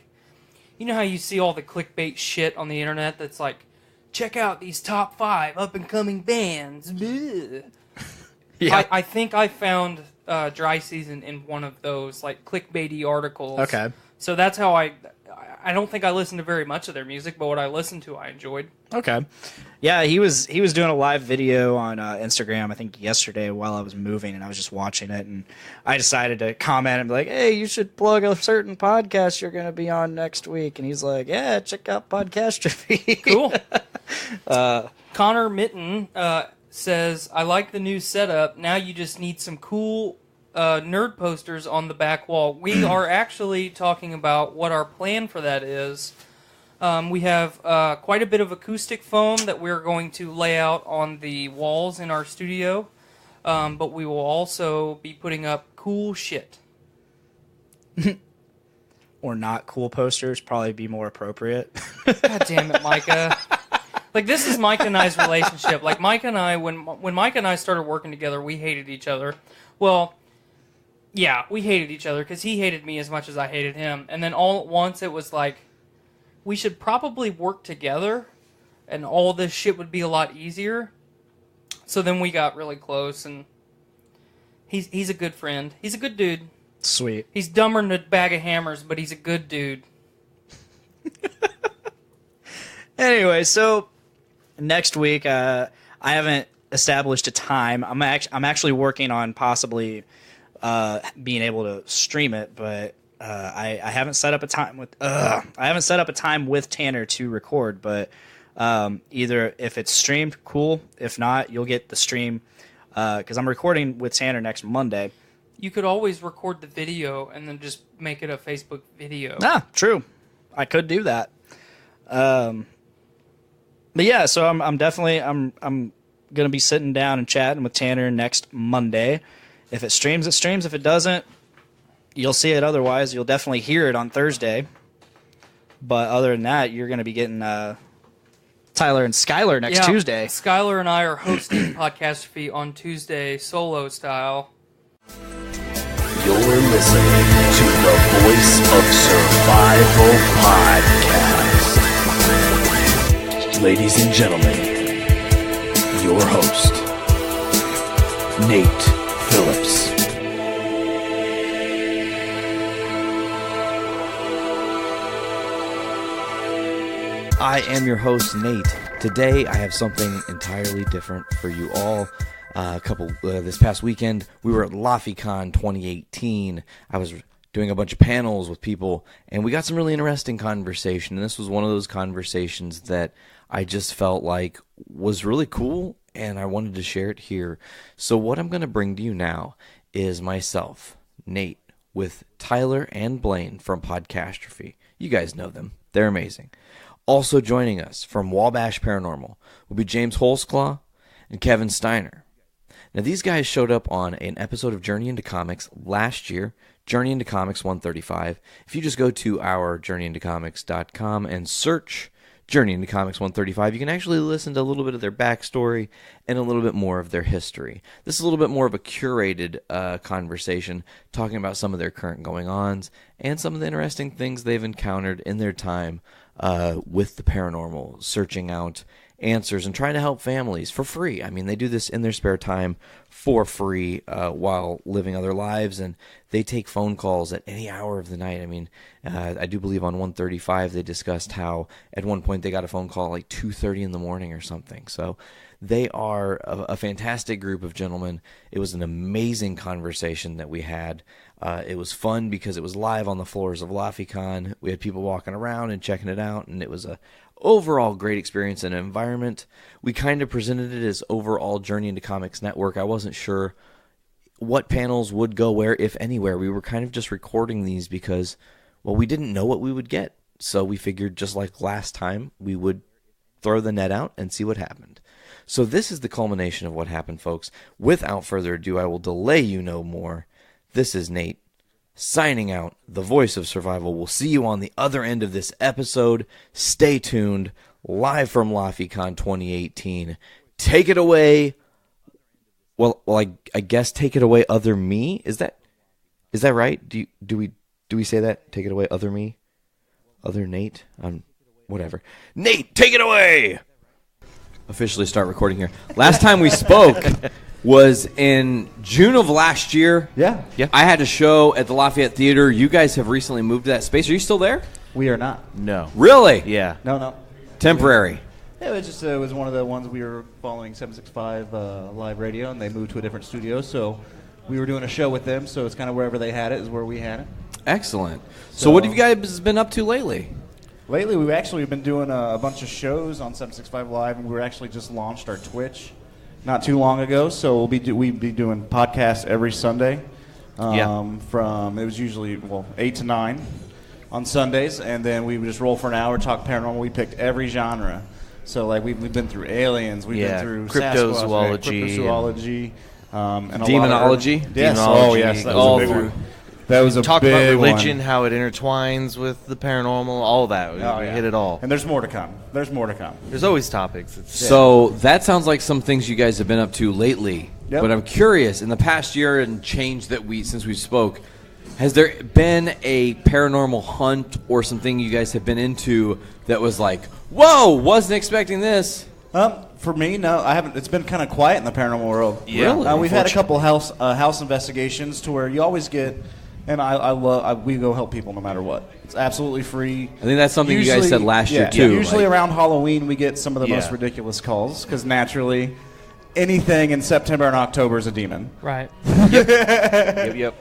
you know how you see all the clickbait shit on the internet that's like, check out these top 5 up-and-coming bands. Yeah. I think I found Dry Season in one of those, like, clickbaity articles. Okay. So that's how I don't think I listened to very much of their music, but what I listened to I enjoyed. Okay. Yeah, he was doing a live video on Instagram, I think yesterday while I was moving, and I was just watching it, and I decided to comment and be like, hey, you should plug a certain podcast you're going to be on next week. And he's like, yeah, check out Podcastrophe. Cool. Connor Mitten says, I like the new setup. Now you just need some cool nerd posters on the back wall. We are actually talking about what our plan for that is. We have quite a bit of acoustic foam that we're going to lay out on the walls in our studio, but we will also be putting up cool shit. Or not cool posters, probably be more appropriate. God damn it, Micah. Like, this is Mike and I's relationship. Like, Mike and I, when Mike and I started working together, we hated each other. Well, yeah, we hated each other because he hated me as much as I hated him. And then all at once it was like, we should probably work together and all this shit would be a lot easier. So then we got really close, and he's a good friend. He's a good dude. Sweet. He's dumber than a bag of hammers, but he's a good dude. Anyway, so next week, I haven't established a time. I'm actually working on possibly being able to stream it, but I haven't set up a time with Tanner to record. But either if it's streamed, cool. If not, you'll get the stream because I'm recording with Tanner next Monday. You could always record the video and then just make it a Facebook video. Ah, true. I could do that. But yeah, so I'm definitely gonna be sitting down and chatting with Tanner next Monday. If it streams, it streams. If it doesn't, you'll see it. Otherwise, you'll definitely hear it on Thursday. But other than that, you're gonna be getting Tyler and Skylar next Tuesday. Skylar and I are hosting Podcastrophe on Tuesday, solo style. You're listening to the Voice of Survival podcast. Ladies and gentlemen, your host, Nate Phillips. I am your host, Nate. Today, I have something entirely different for you all. This past weekend, we were at LaffyCon 2018. I was doing a bunch of panels with people, and we got some really interesting conversation. And this was one of those conversations that I just felt like was really cool, and I wanted to share it here. So what I'm going to bring to you now is myself, Nate, with Tyler and Blaine from Podcastrophe. You guys know them. They're amazing. Also joining us from Wabash Paranormal will be James Holsclaw and Kevin Steiner. Now, these guys showed up on an episode of Journey into Comics last year, Journey into Comics 135. If you just go to our journeyintocomics.com and search Journey into Comics 135, you can actually listen to a little bit of their backstory and a little bit more of their history. This is a little bit more of a curated conversation, talking about some of their current going-ons and some of the interesting things they've encountered in their time with the paranormal, searching out answers and trying to help families for free. I mean, they do this in their spare time for free while living other lives, and they take phone calls at any hour of the night. I mean, I do believe on 135 they discussed how at one point they got a phone call like 2:30 in the morning or something. So they are a fantastic group of gentlemen. It was an amazing conversation that we had. It was fun because it was live on the floors of LaffyCon. We had people walking around and checking it out, and it was a overall great experience and environment. We kind of presented it as overall Journey into Comics Network. I wasn't sure what panels would go where, if anywhere. We were kind of just recording these because, well, we didn't know what we would get. So we figured, just like last time, we would throw the net out and see what happened. So this is the culmination of what happened, folks. Without further ado, I will delay you no more. This is Nate, signing out, the voice of survival. We'll see you on the other end of this episode. Stay tuned, live from LaffyCon 2018. Take it away. Well, I guess take it away, other me. Is that right? Do we say that? Take it away, other me, other Nate. Whatever. Nate, take it away. Officially start recording here. Last time we spoke was in June of last year. Yeah. I had a show at the Lafayette Theater. You guys have recently moved to that space. Are you still there? We are not. No. Really? Yeah. No. Temporary. Yeah, it was just it was one of the ones we were following 765 Live Radio, and they moved to a different studio, so we were doing a show with them, so it's kind of wherever they had it is where we had it. Excellent. So what have you guys been up to lately? Lately, we've actually been doing a bunch of shows on 765 Live, and we actually just launched our Twitch not too long ago, so we'd be doing podcasts every Sunday from, it was usually, 8 to 9 on Sundays, and then we would just roll for an hour, talk paranormal. We picked every genre. So, like, we've been through aliens, we've been through cryptozoology, and demonology. Yes. Oh, yes, that was a big one. That was a Talk big about religion, one. how it intertwines with the paranormal, all that. We hit it all. And there's more to come. There's always topics. So that sounds like some things you guys have been up to lately. Yep. But I'm curious, in the past year and change that since we spoke, has there been a paranormal hunt or something you guys have been into that was like, whoa, wasn't expecting this? For me, no, I haven't. It's been kind of quiet in the paranormal world. Yeah. Really? We've had a couple house investigations to where you always get, and we go help people no matter what. It's absolutely free. I think that's something you guys said last year too. Yeah, usually around Halloween we get some of the most ridiculous calls because naturally, anything in September and October is a demon. Right. Yep.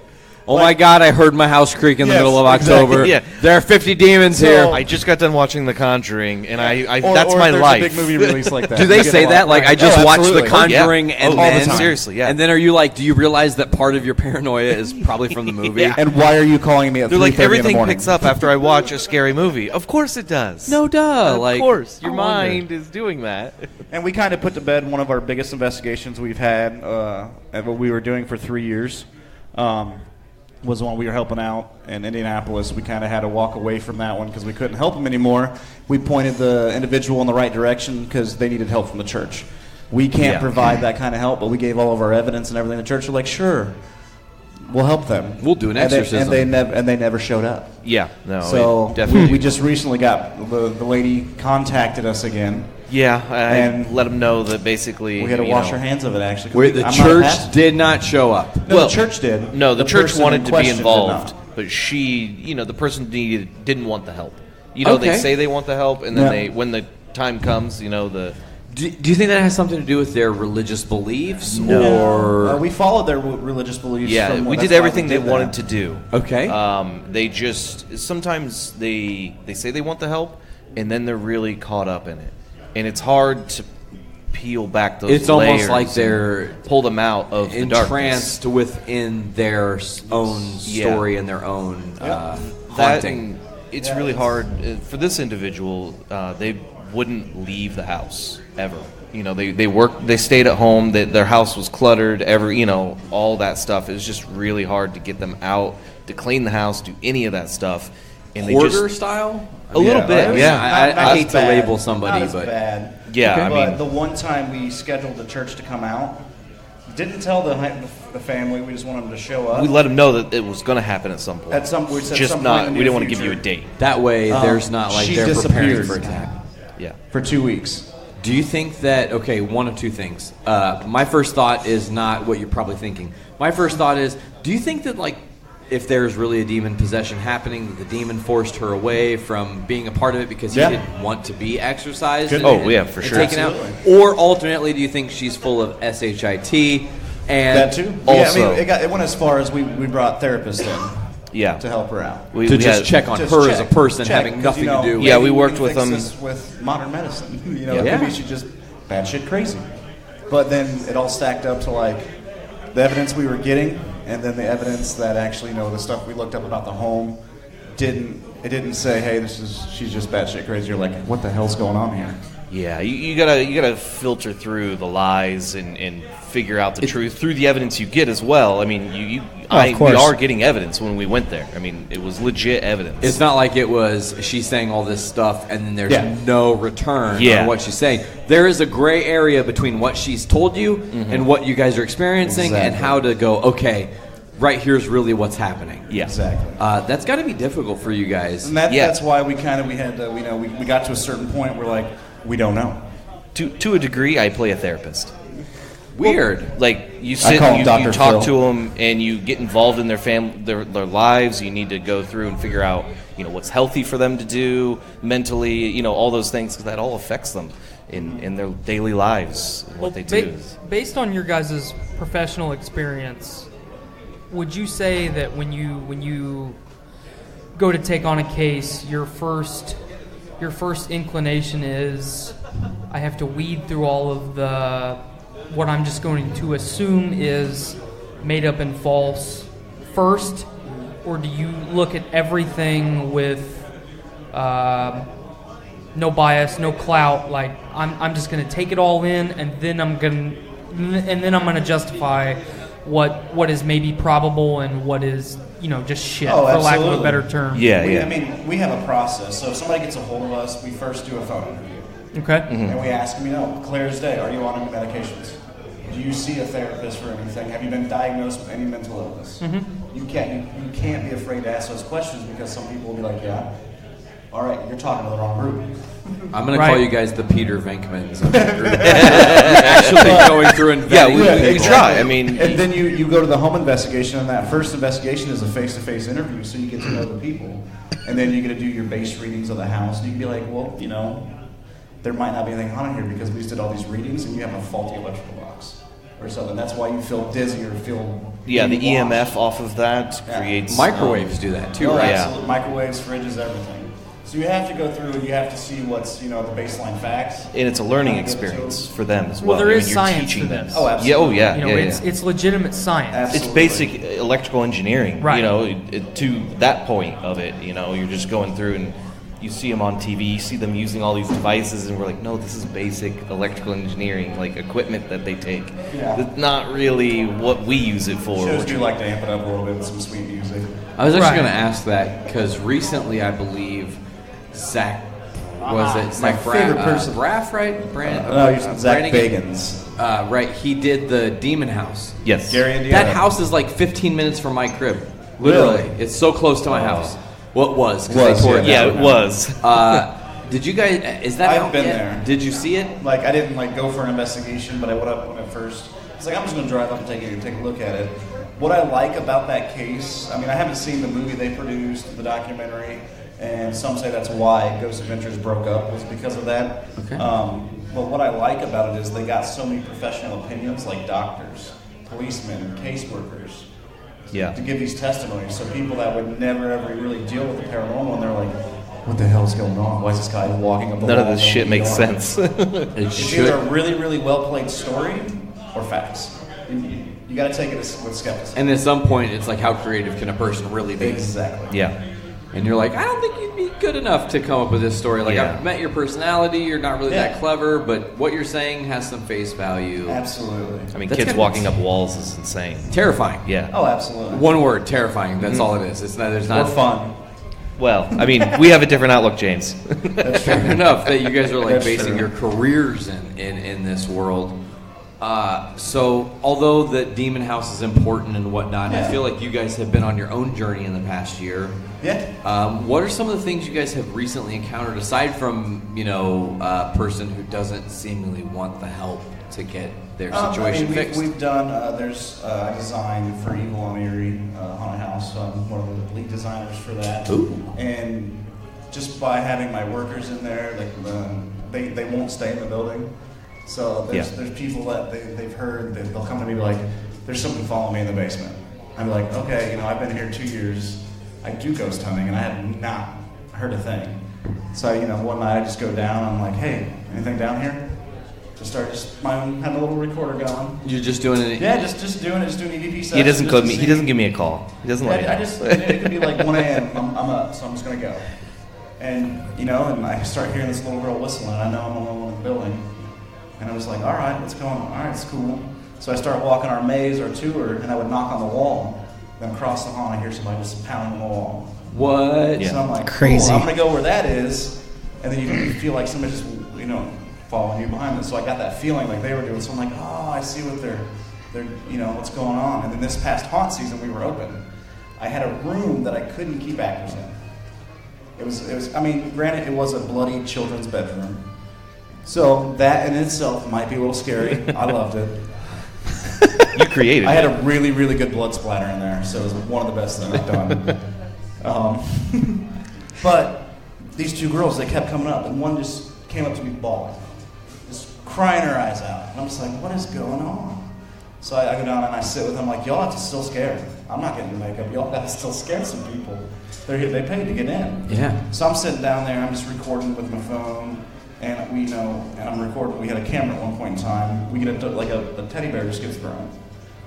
Oh my God! I heard my house creak in the middle of October. Yeah. There are 50 demons here. I just got done watching The Conjuring, and that's my life. A big movie release like that. Do they say that? Like, I just watched The Conjuring, and all then the time. Seriously, yeah. And then are you like, do you realize that part of your paranoia is probably from the movie? And why are you calling me at 3:30 They're like, in the everything morning? picks up after I watch a scary movie. Of course it does. No duh. Of course, your mind is doing that. And we kind of put to bed one of our biggest investigations we've had, and what we were doing for 3 years. Was the one we were helping out in Indianapolis. We kind of had to walk away from that one because we couldn't help them anymore. We pointed the individual in the right direction because they needed help from the church. We can't provide that kind of help, but we gave all of our evidence and everything. The church were like, sure, we'll help them. We'll do an exorcism. And they never showed up. Yeah, no. So definitely. we just recently got the lady contacted us again. Yeah, and let them know that basically we had to wash our hands of it. Actually, where the church did not show up. No, the church did. No, the church wanted to be involved, but but she, the person didn't want the help. They say they want the help, and then when the time comes, Do you think that has something to do with their religious beliefs? No. Or we followed their religious beliefs. Yeah, we did everything they wanted to do. Okay. They just sometimes they say they want the help, and then they're really caught up in it, and it's hard to peel back those. It's almost like they're pull them out of the darkness. Entranced within their own story and their own haunting. It's really hard for this individual. They wouldn't leave the house ever. They worked. They stayed at home. Their house was cluttered. All that stuff. It was just really hard to get them out, to clean the house, do any of that stuff. And Hoarder style? A little bit, yeah. I hate to label somebody, but bad. Yeah, but the one time we scheduled the church to come out, didn't tell the family. We just wanted them to show up. We let them know that it was going to happen at some point. We said just some not. point in the We didn't near want to give future. you a date. That way, there's not like She they're preparing disappeared for attack. Yeah, for 2 weeks. Do you think that, okay, one of two things. My first thought is not what you're probably thinking. My first thought is, do you think that, like, if there's really a demon possession happening, that the demon forced her away from being a part of it because he didn't want to be exorcised? For sure. Taken out? Or alternately, do you think she's full of SHIT? And that too? Also, it went as far as we brought therapists in. Yeah, to help her out. We just check on her as a person, having nothing to do with. Yeah, we worked with them with modern medicine. Maybe she's just batshit crazy. But then it all stacked up to like the evidence we were getting, and then the evidence that actually, the stuff we looked up about the home didn't say, hey, she's just batshit crazy. You're like, what the hell's going on here? Yeah, you gotta filter through the lies and figure out the truth through the evidence you get as well. I mean, we are getting evidence when we went there. I mean, it was legit evidence. It's not like it was she's saying all this stuff and then there's no return on what she's saying. There is a gray area between what she's told you and what you guys are experiencing and how to go, okay, right here's really what's happening. Yeah, exactly. That's got to be difficult for you guys. And that's why we got to a certain point where like we don't know. To a degree, I play a therapist. Weird. Like you sit, you talk to them, and you get involved in their lives. You need to go through and figure out, what's healthy for them to do mentally. All those things, because that all affects them in their daily lives. What they do. Based on your guys' professional experience, would you say that when you go to take on a case, your first inclination is, I have to weed through all of what I'm just going to assume is made up and false first, or do you look at everything with no bias, no clout, like I'm just going to take it all in, and then I'm going to justify what is maybe probable and what is just shit, for lack of a better term. I mean, we have a process. So if somebody gets a hold of us, we first do a phone interview. Okay. And we ask them, clear as day, are you on any medications? Do you see a therapist for anything? Have you been diagnosed with any mental illness? You can't be afraid to ask those questions, because some people will be like, yeah, all right, you're talking to the wrong group. I'm going to call you guys the Peter Venkmans of the group. Actually going through and we try. I mean, and then you go to the home investigation, and that first investigation is a face-to-face interview, so you get to know the people, and then you get to do your base readings of the house, and you can be like, well, there might not be anything on here because we just did all these readings, and you have a faulty electrical box or something. That's why you feel dizzy or feel the EMF off of that creates microwaves do that too, right? Absolutely. Microwaves, fridges, everything. So you have to go through and you have to see what's, the baseline facts. And it's a learning experience for them as well. Well, there is you're science teaching to them. this. Oh, absolutely. It's legitimate science. Absolutely. It's basic electrical engineering, right. To that point of it, you're just going through and you see them on TV, you see them using all these devices, and we're like, no, this is basic electrical engineering, like equipment that they take. Yeah. It's not really what we use it for. Shows do like to amp it up a little bit with some sweet music. I was actually going to ask that because recently I believe Zach, my favorite person. Braff, right? Zach Bagans. Right, he did the Demon House. Yes. Gary, Indiana. That house is like 15 minutes from my crib. Literally. Really? It's so close to my house. Well, it was. It was. Did you guys, is that I've out been yet? there. Did you see it? Like, I didn't go for an investigation, but I went up on it first. It's like, I'm just going to drive up and take a look at it. What I like about that case, I mean, I haven't seen the movie they produced, the documentary, and some say that's why Ghost Adventures broke up, was because of that. Okay. But what I like about it is they got so many professional opinions, like doctors, policemen, caseworkers, to give these testimonies. So people that would never ever really deal with the paranormal, and they're like, what the hell's going on? Why is this guy walking up the wall? None of this shit makes sense. It's either a really, really well-played story or facts. You got to take it with skepticism. And at some point, it's like, how creative can a person really be? Exactly. Yeah. And you're like, I don't think you'd be good enough to come up with this story. Like, I've met your personality. You're not really that clever, but what you're saying has some face value. Absolutely. I mean, kids walking up walls is insane. Terrifying. Yeah. Oh, absolutely. One word, terrifying. That's all it is. It's not. There's not. Or fun. Well, I mean, we have a different outlook, James. That's fair enough that you guys are like basing your careers in this world. So, although the Demon House is important and whatnot, I feel like you guys have been on your own journey in the past year. Yeah. What are some of the things you guys have recently encountered, aside from, a person who doesn't seemingly want the help to get their situation fixed? We've done, there's a design for Evil on Erie Haunted House. So I'm one of the lead designers for that. Ooh. And just by having my workers in there, they won't stay in the building. So there's people that they've heard that they'll come to me like, there's something following me in the basement. I'm like, okay, I've been here 2 years. I do ghost hunting, and I have not heard a thing. So one night I just go down. I'm like, hey, anything down here? Have a little recorder going. You're just doing it? Yeah, just doing it. Just doing EVP sessions. He doesn't call me. He doesn't give me a call. He doesn't like. It could be like 1 a.m. I'm up, so I'm just gonna go. And and I start hearing this little girl whistling. And I know I'm alone in the building. And I was like, all right, what's going on? All right, it's cool. So I start walking our maze, our tour, and I would knock on the wall. Then across the hall, I hear somebody just pounding on the wall. What? Yeah. So I'm like, crazy. Cool, I'm gonna go where that is, and then you feel like somebody just, following you behind them. So I got that feeling like they were doing. So I'm like, oh, I see what they're, what's going on. And then this past haunt season, we were open. I had a room that I couldn't keep actors in. It was. Granted, it was a bloody children's bedroom. So that in itself might be a little scary. I loved it. You created it. I had a really, really good blood splatter in there, so it was one of the best things I've done. But these two girls, they kept coming up, and one just came up to me bawling, just crying her eyes out. And I'm just like, what is going on? So I go down and I sit with them, like, y'all have to still scare them. I'm not getting the makeup. Y'all have to still scare some people. They're here, they paid to get in. Yeah. So I'm sitting down there, I'm just recording with my phone. And and I'm recording. We had a camera at one point in time. We get a teddy bear just gets thrown.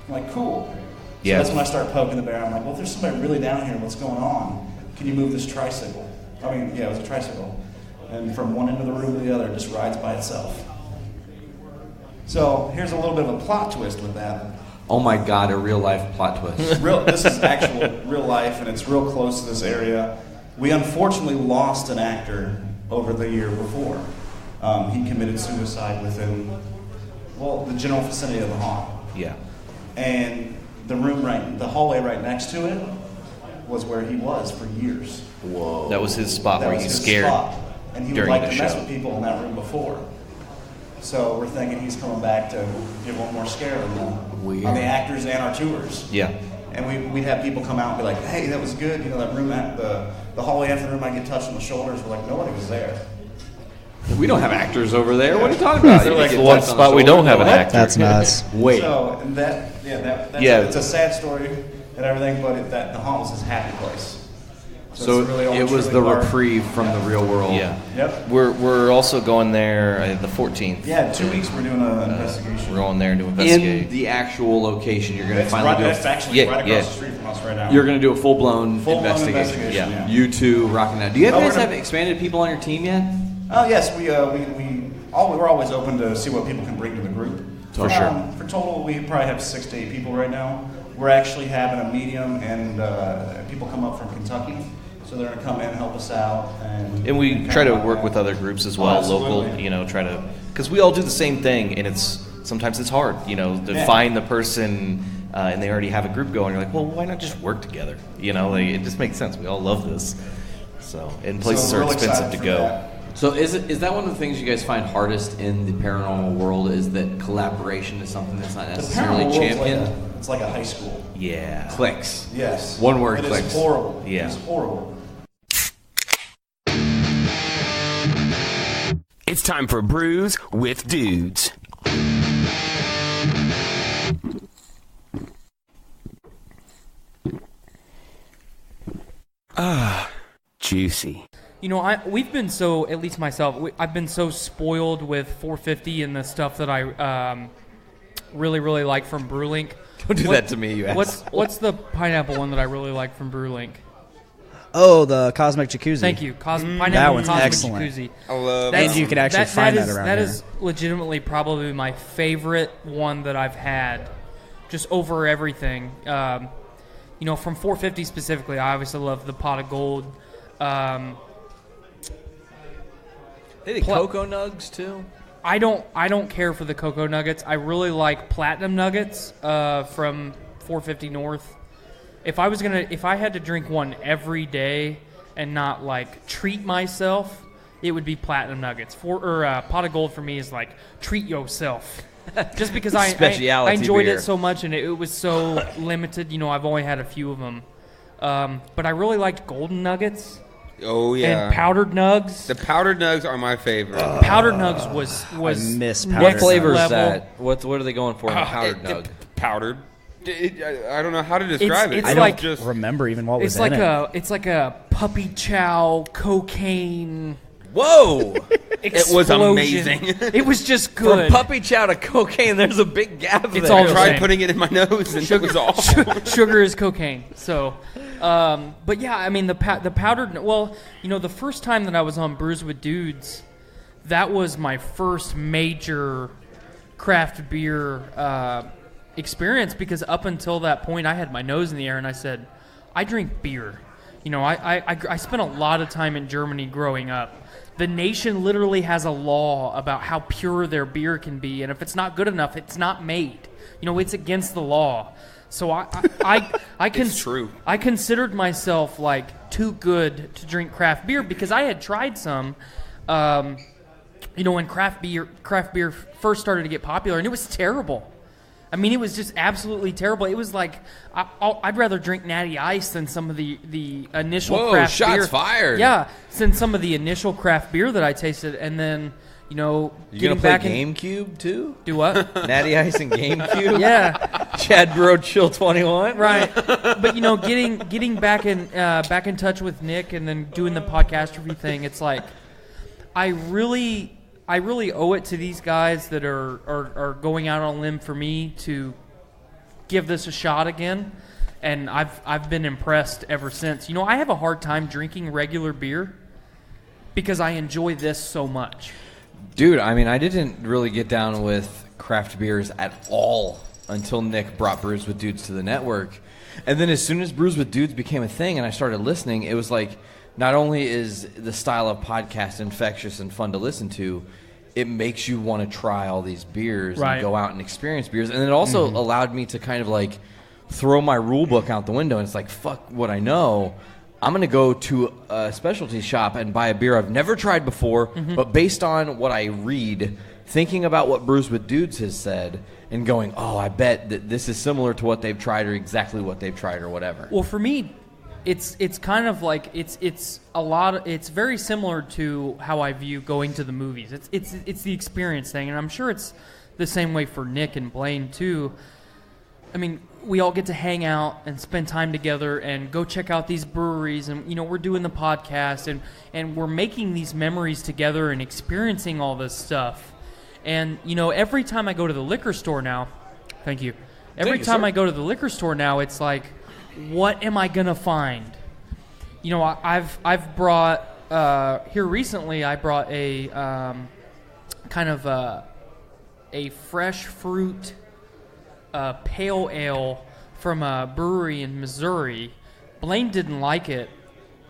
I'm like, cool. So that's when I start poking the bear. I'm like, well, if there's somebody really down here, what's going on? Can you move this tricycle? It was a tricycle. And from one end of the room to the other, it just rides by itself. So here's a little bit of a plot twist with that. Oh my God, a real life plot twist. This is actual real life, and it's real close to this area. We unfortunately lost an actor over the year before. He committed suicide within, the general vicinity of the haunt. Yeah. And the hallway right next to it was where he was for years. Whoa. That was his spot where he's scared. And he would like to mess with people in that room before. So we're thinking he's coming back to give one more scare to them. Weird. On the actors and our tours. Yeah. And we'd have people come out and be like, hey, that was good. That room, the hallway after the room, I get touched on the shoulders. We're like, nobody was there. We don't have actors over there. What are you talking about? They're like the one spot we don't have an actor. That's nuts. Wait. So it's a sad story and everything, but the haunt was his happy place. So it was the reprieve from the real world. Yeah. Yep. We're also going there the 14th. Yeah, 2 weeks we're doing an investigation. We're going there to investigate. In the actual location, you're going to finally do It's actually right across the street from us right now. You're going to do a full-blown investigation. Yeah. You two rocking that. Do you guys have expanded people on your team yet? Oh yes, we're always open to see what people can bring to the group. For sure. For total, we probably have 6 to 8 people right now. We're actually having a medium, and people come up from Kentucky, so they're going to come in and help us out. And we try to work with other groups as well, local. Because we all do the same thing, and sometimes it's hard, to find the person. And they already have a group going. You're like, well, why not just work together? It just makes sense. We all love this. And places are expensive to go. That. So is that one of the things you guys find hardest in the paranormal world? Is that collaboration is something that's not necessarily championed? It's like a high school. Yeah. Clicks. Yes. One word, it clicks. It's horrible. Yeah. It's horrible. It's time for Brews with Dudes. Juicy. We've been so, at least myself, I've been so spoiled with 450 and the stuff that I really, really like from BrewLink. Don't do that to me, you asshole. What's the pineapple one that I really like from BrewLink? Oh, the Cosmic Jacuzzi. Thank you. Pineapple that one's Cosmic excellent. Jacuzzi. I love And you can actually find that around That here. is legitimately probably my favorite one that I've had, just over everything. From 450 specifically, I obviously love the Pot of Gold. They did Cocoa Nugs too. I don't care for the cocoa nuggets. I really like platinum nuggets from 450 North. If I had to drink one every day and not like treat myself, it would be platinum nuggets. Pot of Gold for me is like treat yourself. Just because I enjoyed it so much and it was so limited. I've only had a few of them. But I really liked golden nuggets. Oh yeah, and powdered nugs. The powdered nugs are my favorite. Powdered nugs was I miss powdered What flavor is level. that? What are they going for in a powdered nug? Powdered. I don't know how to describe it. I don't just remember even what was in it. It's like a puppy chow cocaine. Whoa! It was explosion. amazing. It was just good. From puppy chow to cocaine, there's a big gap there. It's all I the tried same. putting it in my nose, and it was awful. Sugar is cocaine. So, but yeah, I mean the powdered. Well, the first time that I was on Brews with Dudes, that was my first major craft beer experience, because up until that point, I had my nose in the air and I said, I drink beer. I spent a lot of time in Germany growing up. The nation literally has a law about how pure their beer can be, and if it's not good enough, it's not made. It's against the law. So It's true. I considered myself like too good to drink craft beer, because I had tried some, when craft beer first started to get popular, and it was terrible. I mean, it was just absolutely terrible. It was like I'd rather drink Natty Ice than some of the initial craft beer. Shots fired. Yeah, than some of the initial craft beer that I tasted, and then you getting gonna play back GameCube too? Do what? Natty Ice and GameCube. Yeah, Chad Bro Chill 21. right. But getting back in touch with Nick and then doing the podcastrophe thing, it's like I really owe it to these guys that are going out on a limb for me to give this a shot again, and I've been impressed ever since. I have a hard time drinking regular beer because I enjoy this so much. Dude, I mean, I didn't really get down with craft beers at all until Nick brought Brews with Dudes to the network. And then as soon as Brews with Dudes became a thing and I started listening, it was like, not only is the style of podcast infectious and fun to listen to, it makes you want to try all these beers and go out and experience beers. And it also allowed me to kind of like throw my rule book out the window. And it's like, fuck what I know. I'm going to go to a specialty shop and buy a beer I've never tried before, but based on what I read, thinking about what Brews with Dudes has said, and going, oh, I bet that this is similar to what they've tried or exactly what they've tried or whatever. Well, for me, it's kind of like it's very similar to how I view going to the movies. It's the experience thing, and I'm sure it's the same way for Nick and Blaine too. I mean, we all get to hang out and spend time together and go check out these breweries, and we're doing the podcast and we're making these memories together and experiencing all this stuff. And every time I go to the liquor store now, thank you. Every time I go to the liquor store now, it's like, what am I gonna find? I've brought here recently. I brought a kind of a fresh fruit pale ale from a brewery in Missouri. Blaine didn't like it.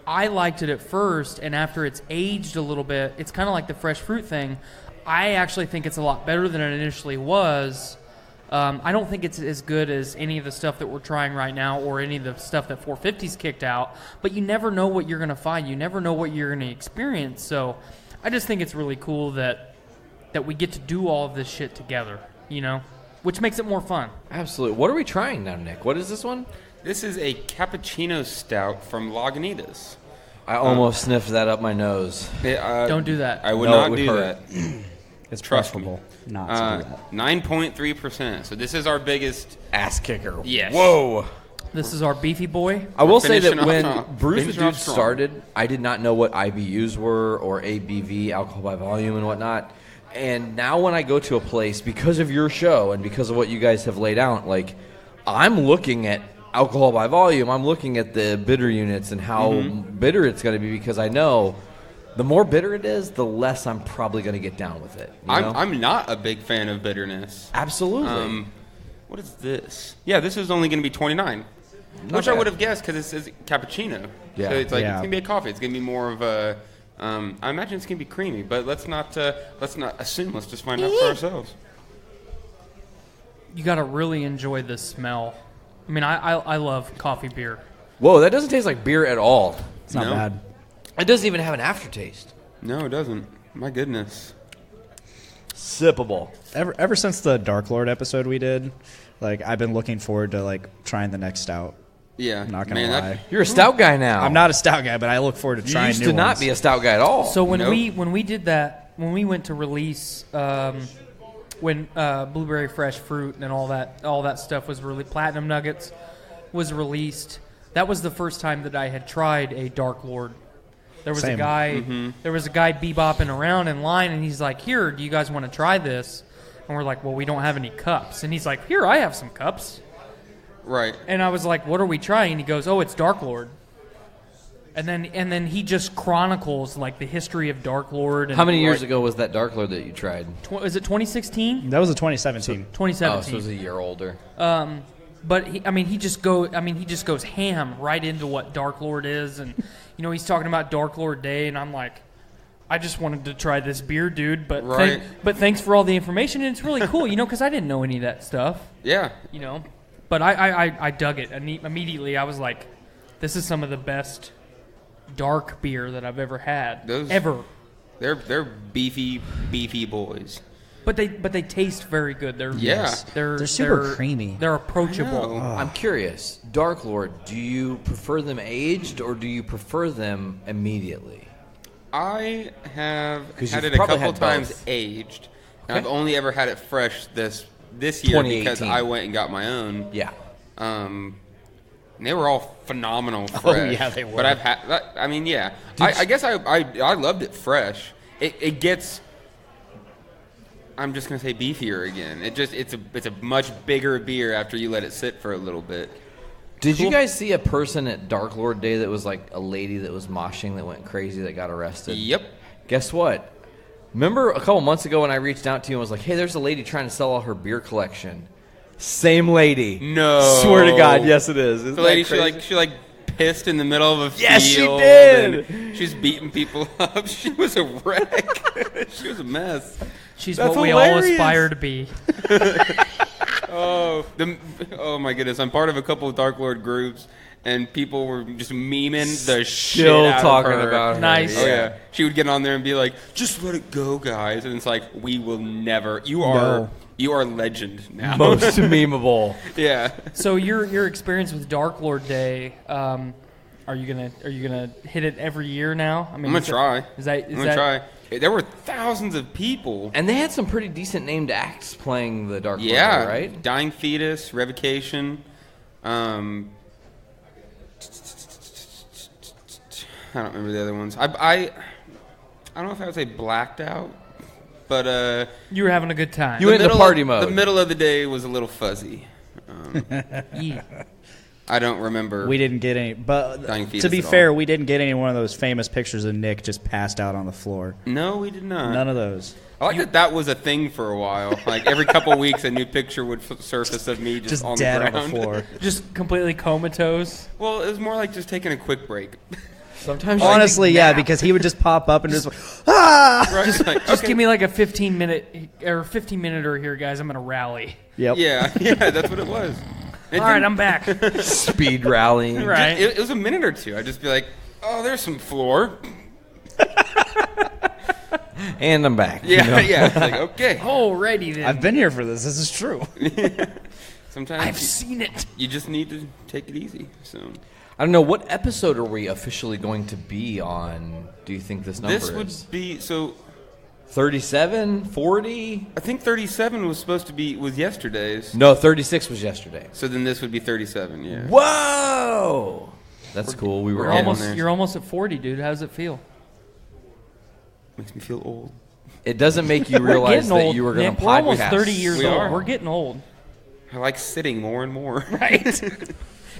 I liked it at first, and after it's aged a little bit, it's kind of like the fresh fruit thing. I actually think it's a lot better than it initially was. I don't think it's as good as any of the stuff that we're trying right now or any of the stuff that 450's kicked out, but you never know what you're going to find. You never know what you're going to experience. So I just think it's really cool that we get to do all of this shit together, which makes it more fun. Absolutely. What are we trying now, Nick? What is this one? This is a cappuccino stout from Lagunitas. I almost sniffed that up my nose. Don't do that. I would not do hurt. that. It's Trust me. preferable not to do that. 9.3%. So this is our biggest Ass kicker. Yes. Whoa. This is our beefy boy. I will say that finishing when off Brews with finishing off Dudes strong. started, I did not know what IBUs were or ABV, alcohol by volume, and whatnot. And now when I go to a place, because of your show and because of what you guys have laid out, like, I'm looking at alcohol by volume. I'm looking at the bitter units and how bitter it's going to be, because I know the more bitter it is, the less I'm probably going to get down with it. I'm not a big fan of bitterness. Absolutely. What is this? Yeah, this is only going to be 29. Which I would have guessed because it says cappuccino. Yeah. So it's like, Yeah. it's going to be a coffee. It's going to be more of a I imagine it's gonna be creamy, but let's not assume. Let's just find out for ourselves. You got to really enjoy the smell. I mean, I love coffee beer. Whoa, that doesn't taste like beer at all. It's not bad. It doesn't even have an aftertaste. No, it doesn't. My goodness. Sippable. Ever since the Dark Lord episode we did, like I've been looking forward to like trying the next stout. Yeah, I'm not gonna lie. You're a stout guy now. I'm not a stout guy, but I look forward to trying. You used new to not ones. be a stout guy at all. So when we did that, when we went to release, when Blueberry Fresh Fruit and all that stuff was really Platinum Nuggets was released, that was the first time that I had tried a Dark Lord. There was a guy bebopping around in line, and he's like, "Here, do you guys want to try this?" And we're like, "Well, we don't have any cups." And he's like, "Here, I have some cups." Right. And I was like, "What are we trying?" And he goes, "Oh, it's Dark Lord." And then he just chronicles like the history of Dark Lord. And how many years ago was that Dark Lord that you tried? Was it 2016? That was a 2017. 2017. Oh, so it was a year older. But he just goes ham right into what Dark Lord is, and he's talking about Dark Lord Day, and I'm like, I just wanted to try this beer, dude. But but thanks for all the information, and it's really cool, because I didn't know any of that stuff. Yeah. But I dug it, and immediately I was like, this is some of the best dark beer that I've ever had. Ever. They're beefy boys. But they taste very good. They're super creamy. They're approachable. I'm curious. Dark Lord, do you prefer them aged or do you prefer them immediately? I have had you've it a probably couple had times both. aged. Okay. I've only ever had it fresh this year because I went and got my own. Yeah. And they were all phenomenal fresh. Oh, yeah, they were. But I've had, I mean, yeah. I guess I loved it fresh. It gets, I'm just going to say beefier again. It's a much bigger beer after you let it sit for a little bit. Did you guys see a person at Dark Lord Day that was like a lady that was moshing that went crazy that got arrested? Yep. Guess what? Remember a couple months ago when I reached out to you and was like, hey, there's a lady trying to sell all her beer collection. Same lady. No. Swear to God, yes it is. Isn't the lady, that she pissed in the middle of a field. Yes, she did. She's beating people up. She was a wreck. She was a mess. She's That's what we all aspire to be. Oh my goodness! I'm part of a couple of Dark Lord groups, and people were just memeing the shit Still out talking of her. about her. Nice. Oh yeah, she would get on there and be like, "Just let it go, guys," and it's like, we will never. You are legend now. Most memeable. Yeah. So your experience with Dark Lord Day, are you gonna hit it every year now? I mean, I'm gonna try. I'm gonna try. There were thousands of people. And they had some pretty decent named acts playing the Dark Lord Day, right? Dying Fetus, Revocation. I don't remember the other ones. I don't know if I would say blacked out, but you were having a good time. You went into party mode. The middle of the day was a little fuzzy. Yeah. I don't remember. We didn't get any, but to be fair, we didn't get any one of those famous pictures of Nick just passed out on the floor. No, we did not. None of those. I like that was a thing for a while. Like every couple weeks, a new picture would surface of me just on dead the ground. on the floor. Just completely comatose. Well, it was more like just taking a quick break. Sometimes, honestly, yeah, because he would just pop up and just Right? Just give me like a 15-minute here, guys. I'm gonna rally. Yep. Yeah, that's what it was. All right, I'm back. Speed rallying. Right. It was a minute or two. I'd just be like, oh, there's some floor. And I'm back. Yeah, yeah. It's like, okay. Alrighty then. I've been here for this. This is true. Sometimes I've seen it. You just need to take it easy. So I don't know, what episode are we officially going to be on? Do you think this number is? This would be 37, 40? I think 37 was supposed to be yesterday's. No, 36 was yesterday. So then this would be 37. Yeah. Whoa! That's cool. You're almost at 40, dude. How does it feel? Makes me feel old. It doesn't make you realize that you were going to podcast. We're almost 30 years old. are. We're getting old. I like sitting more and more. Right.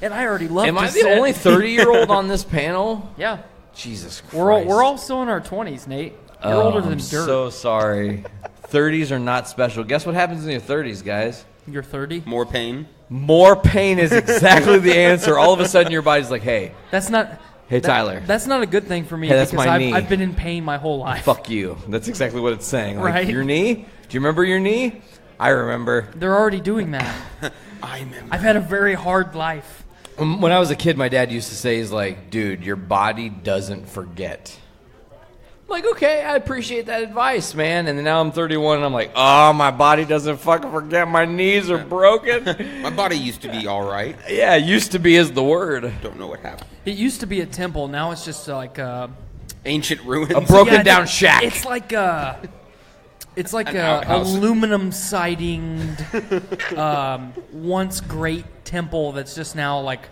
And I already love. Am I the only 30-year-old on this panel? Yeah. Jesus Christ. We're all still in our 20s, Nate. You're older than I'm dirt. So sorry. 30s are not special. Guess what happens in your 30s, guys? You're 30. More pain. More pain is exactly the answer. All of a sudden, your body's like, "Hey, that's not Hey, Tyler. That's not a good thing for me Hey, that's because my knee. I've been in pain my whole life. Fuck you. That's exactly what it's saying. Like, Right? your knee? Do you remember your knee? I remember. They're already doing that. I remember. I've had a very hard life. When I was a kid, my dad used to say, he's like, dude, your body doesn't forget. I'm like, okay, I appreciate that advice, man. And then now I'm 31, and I'm like, oh, my body doesn't fucking forget. My knees are broken. My body used to be all right. Yeah, used to be is the word. Don't know what happened. It used to be a temple. Now it's just like Ancient ruins. A broken down shack. It's like a outhouse. aluminum sidinged once great temple that's just now like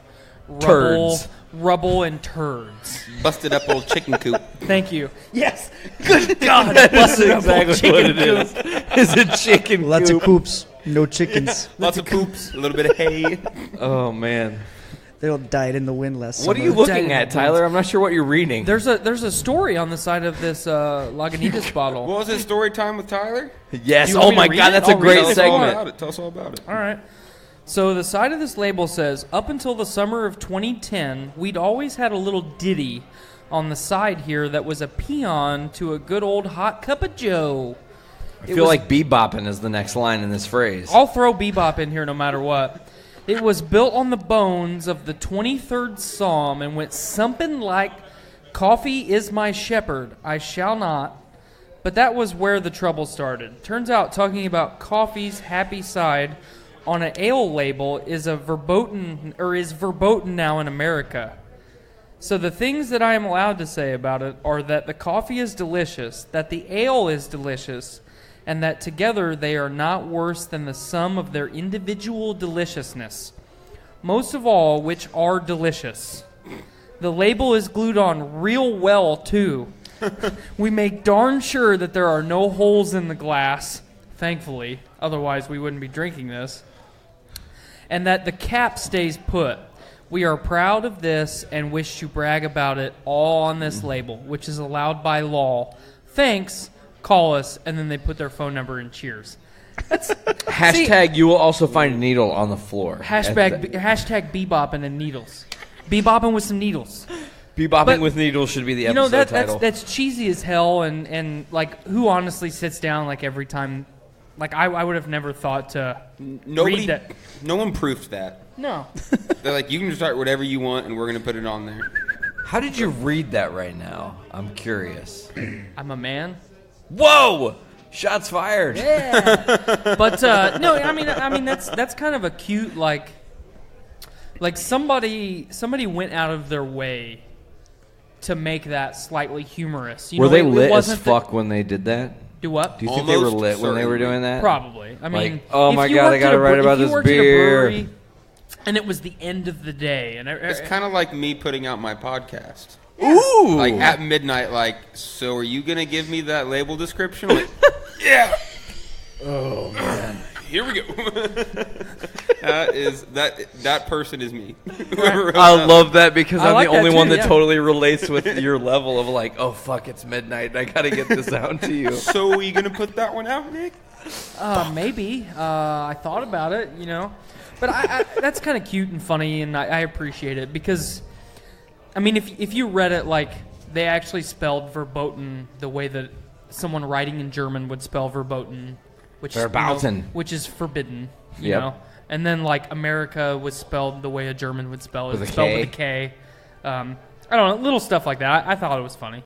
rubble and turds. Busted up old chicken coop. Thank you. Yes. Good God. Busted up old chicken coop. Is a chicken Lots coop. of poops, no chickens. Lots of poops. A little bit of hay. Oh, man. They'll died in the wind last What are summer. you looking at, Tyler? I'm not sure what you're reading. There's a story on the side of this Lagunitas bottle. What was it, story time with Tyler? Yes. You want Oh, me to my read God. it? That's a I'll read great it. segment. Tell us all about it. All right. So the side of this label says, up until the summer of 2010, we'd always had a little ditty on the side here that was a paean to a good old hot cup of joe. I feel like bebopping is the next line in this phrase. I'll throw bebop in here no matter what. It was built on the bones of the 23rd Psalm and went something like, coffee is my shepherd, I shall not. But that was where the trouble started. Turns out talking about coffee's happy side on an ale label is verboten now in America. So the things that I am allowed to say about it are that the coffee is delicious, that the ale is delicious, and that together they are not worse than the sum of their individual deliciousness. Most of all, which are delicious. The label is glued on real well, too. We make darn sure that there are no holes in the glass, thankfully, otherwise we wouldn't be drinking this, and that the cap stays put. We are proud of this and wish to brag about it all on this label, which is allowed by law. Thanks. Call us, and then they put their phone number in cheers. Hashtag you will also find a needle on the floor. Hashtag bebopping and needles. Bebopping with some needles. Bebopping with needles should be the episode title. That's cheesy as hell, and like, who honestly sits down like every time? Like, I would have never thought to read that. No one proofed that. No. They're like, you can start whatever you want, and we're going to put it on there. How did you read that right now? I'm curious. I'm a man. Whoa! Shots fired. Yeah. But no, I mean that's kind of a cute like somebody went out of their way to make that slightly humorous. Were they lit as fuck when they did that? Do what? Do you think they were lit when they were doing that? Probably. I mean, like, oh my God, I got to write about this beer. And it was the end of the day, and it's kind of like me putting out my podcast. Yeah. Ooh! Like at midnight, like, so are you gonna give me that label description? I'm like, yeah. Oh man. Here we go. that person is me. I love that because I'm like the only that one too, that totally relates with your level of like, oh fuck, it's midnight and I gotta get this out to you. So are you gonna put that one out, Nick? Maybe. I thought about it, but I that's kind of cute and funny, and I appreciate it because, I mean, if you read it like they actually spelled verboten the way that someone writing in German would spell verboten, which is forbidden, you know. And then like America was spelled the way a German would spell it, spelled with a K. I don't know, little stuff like that. I thought it was funny.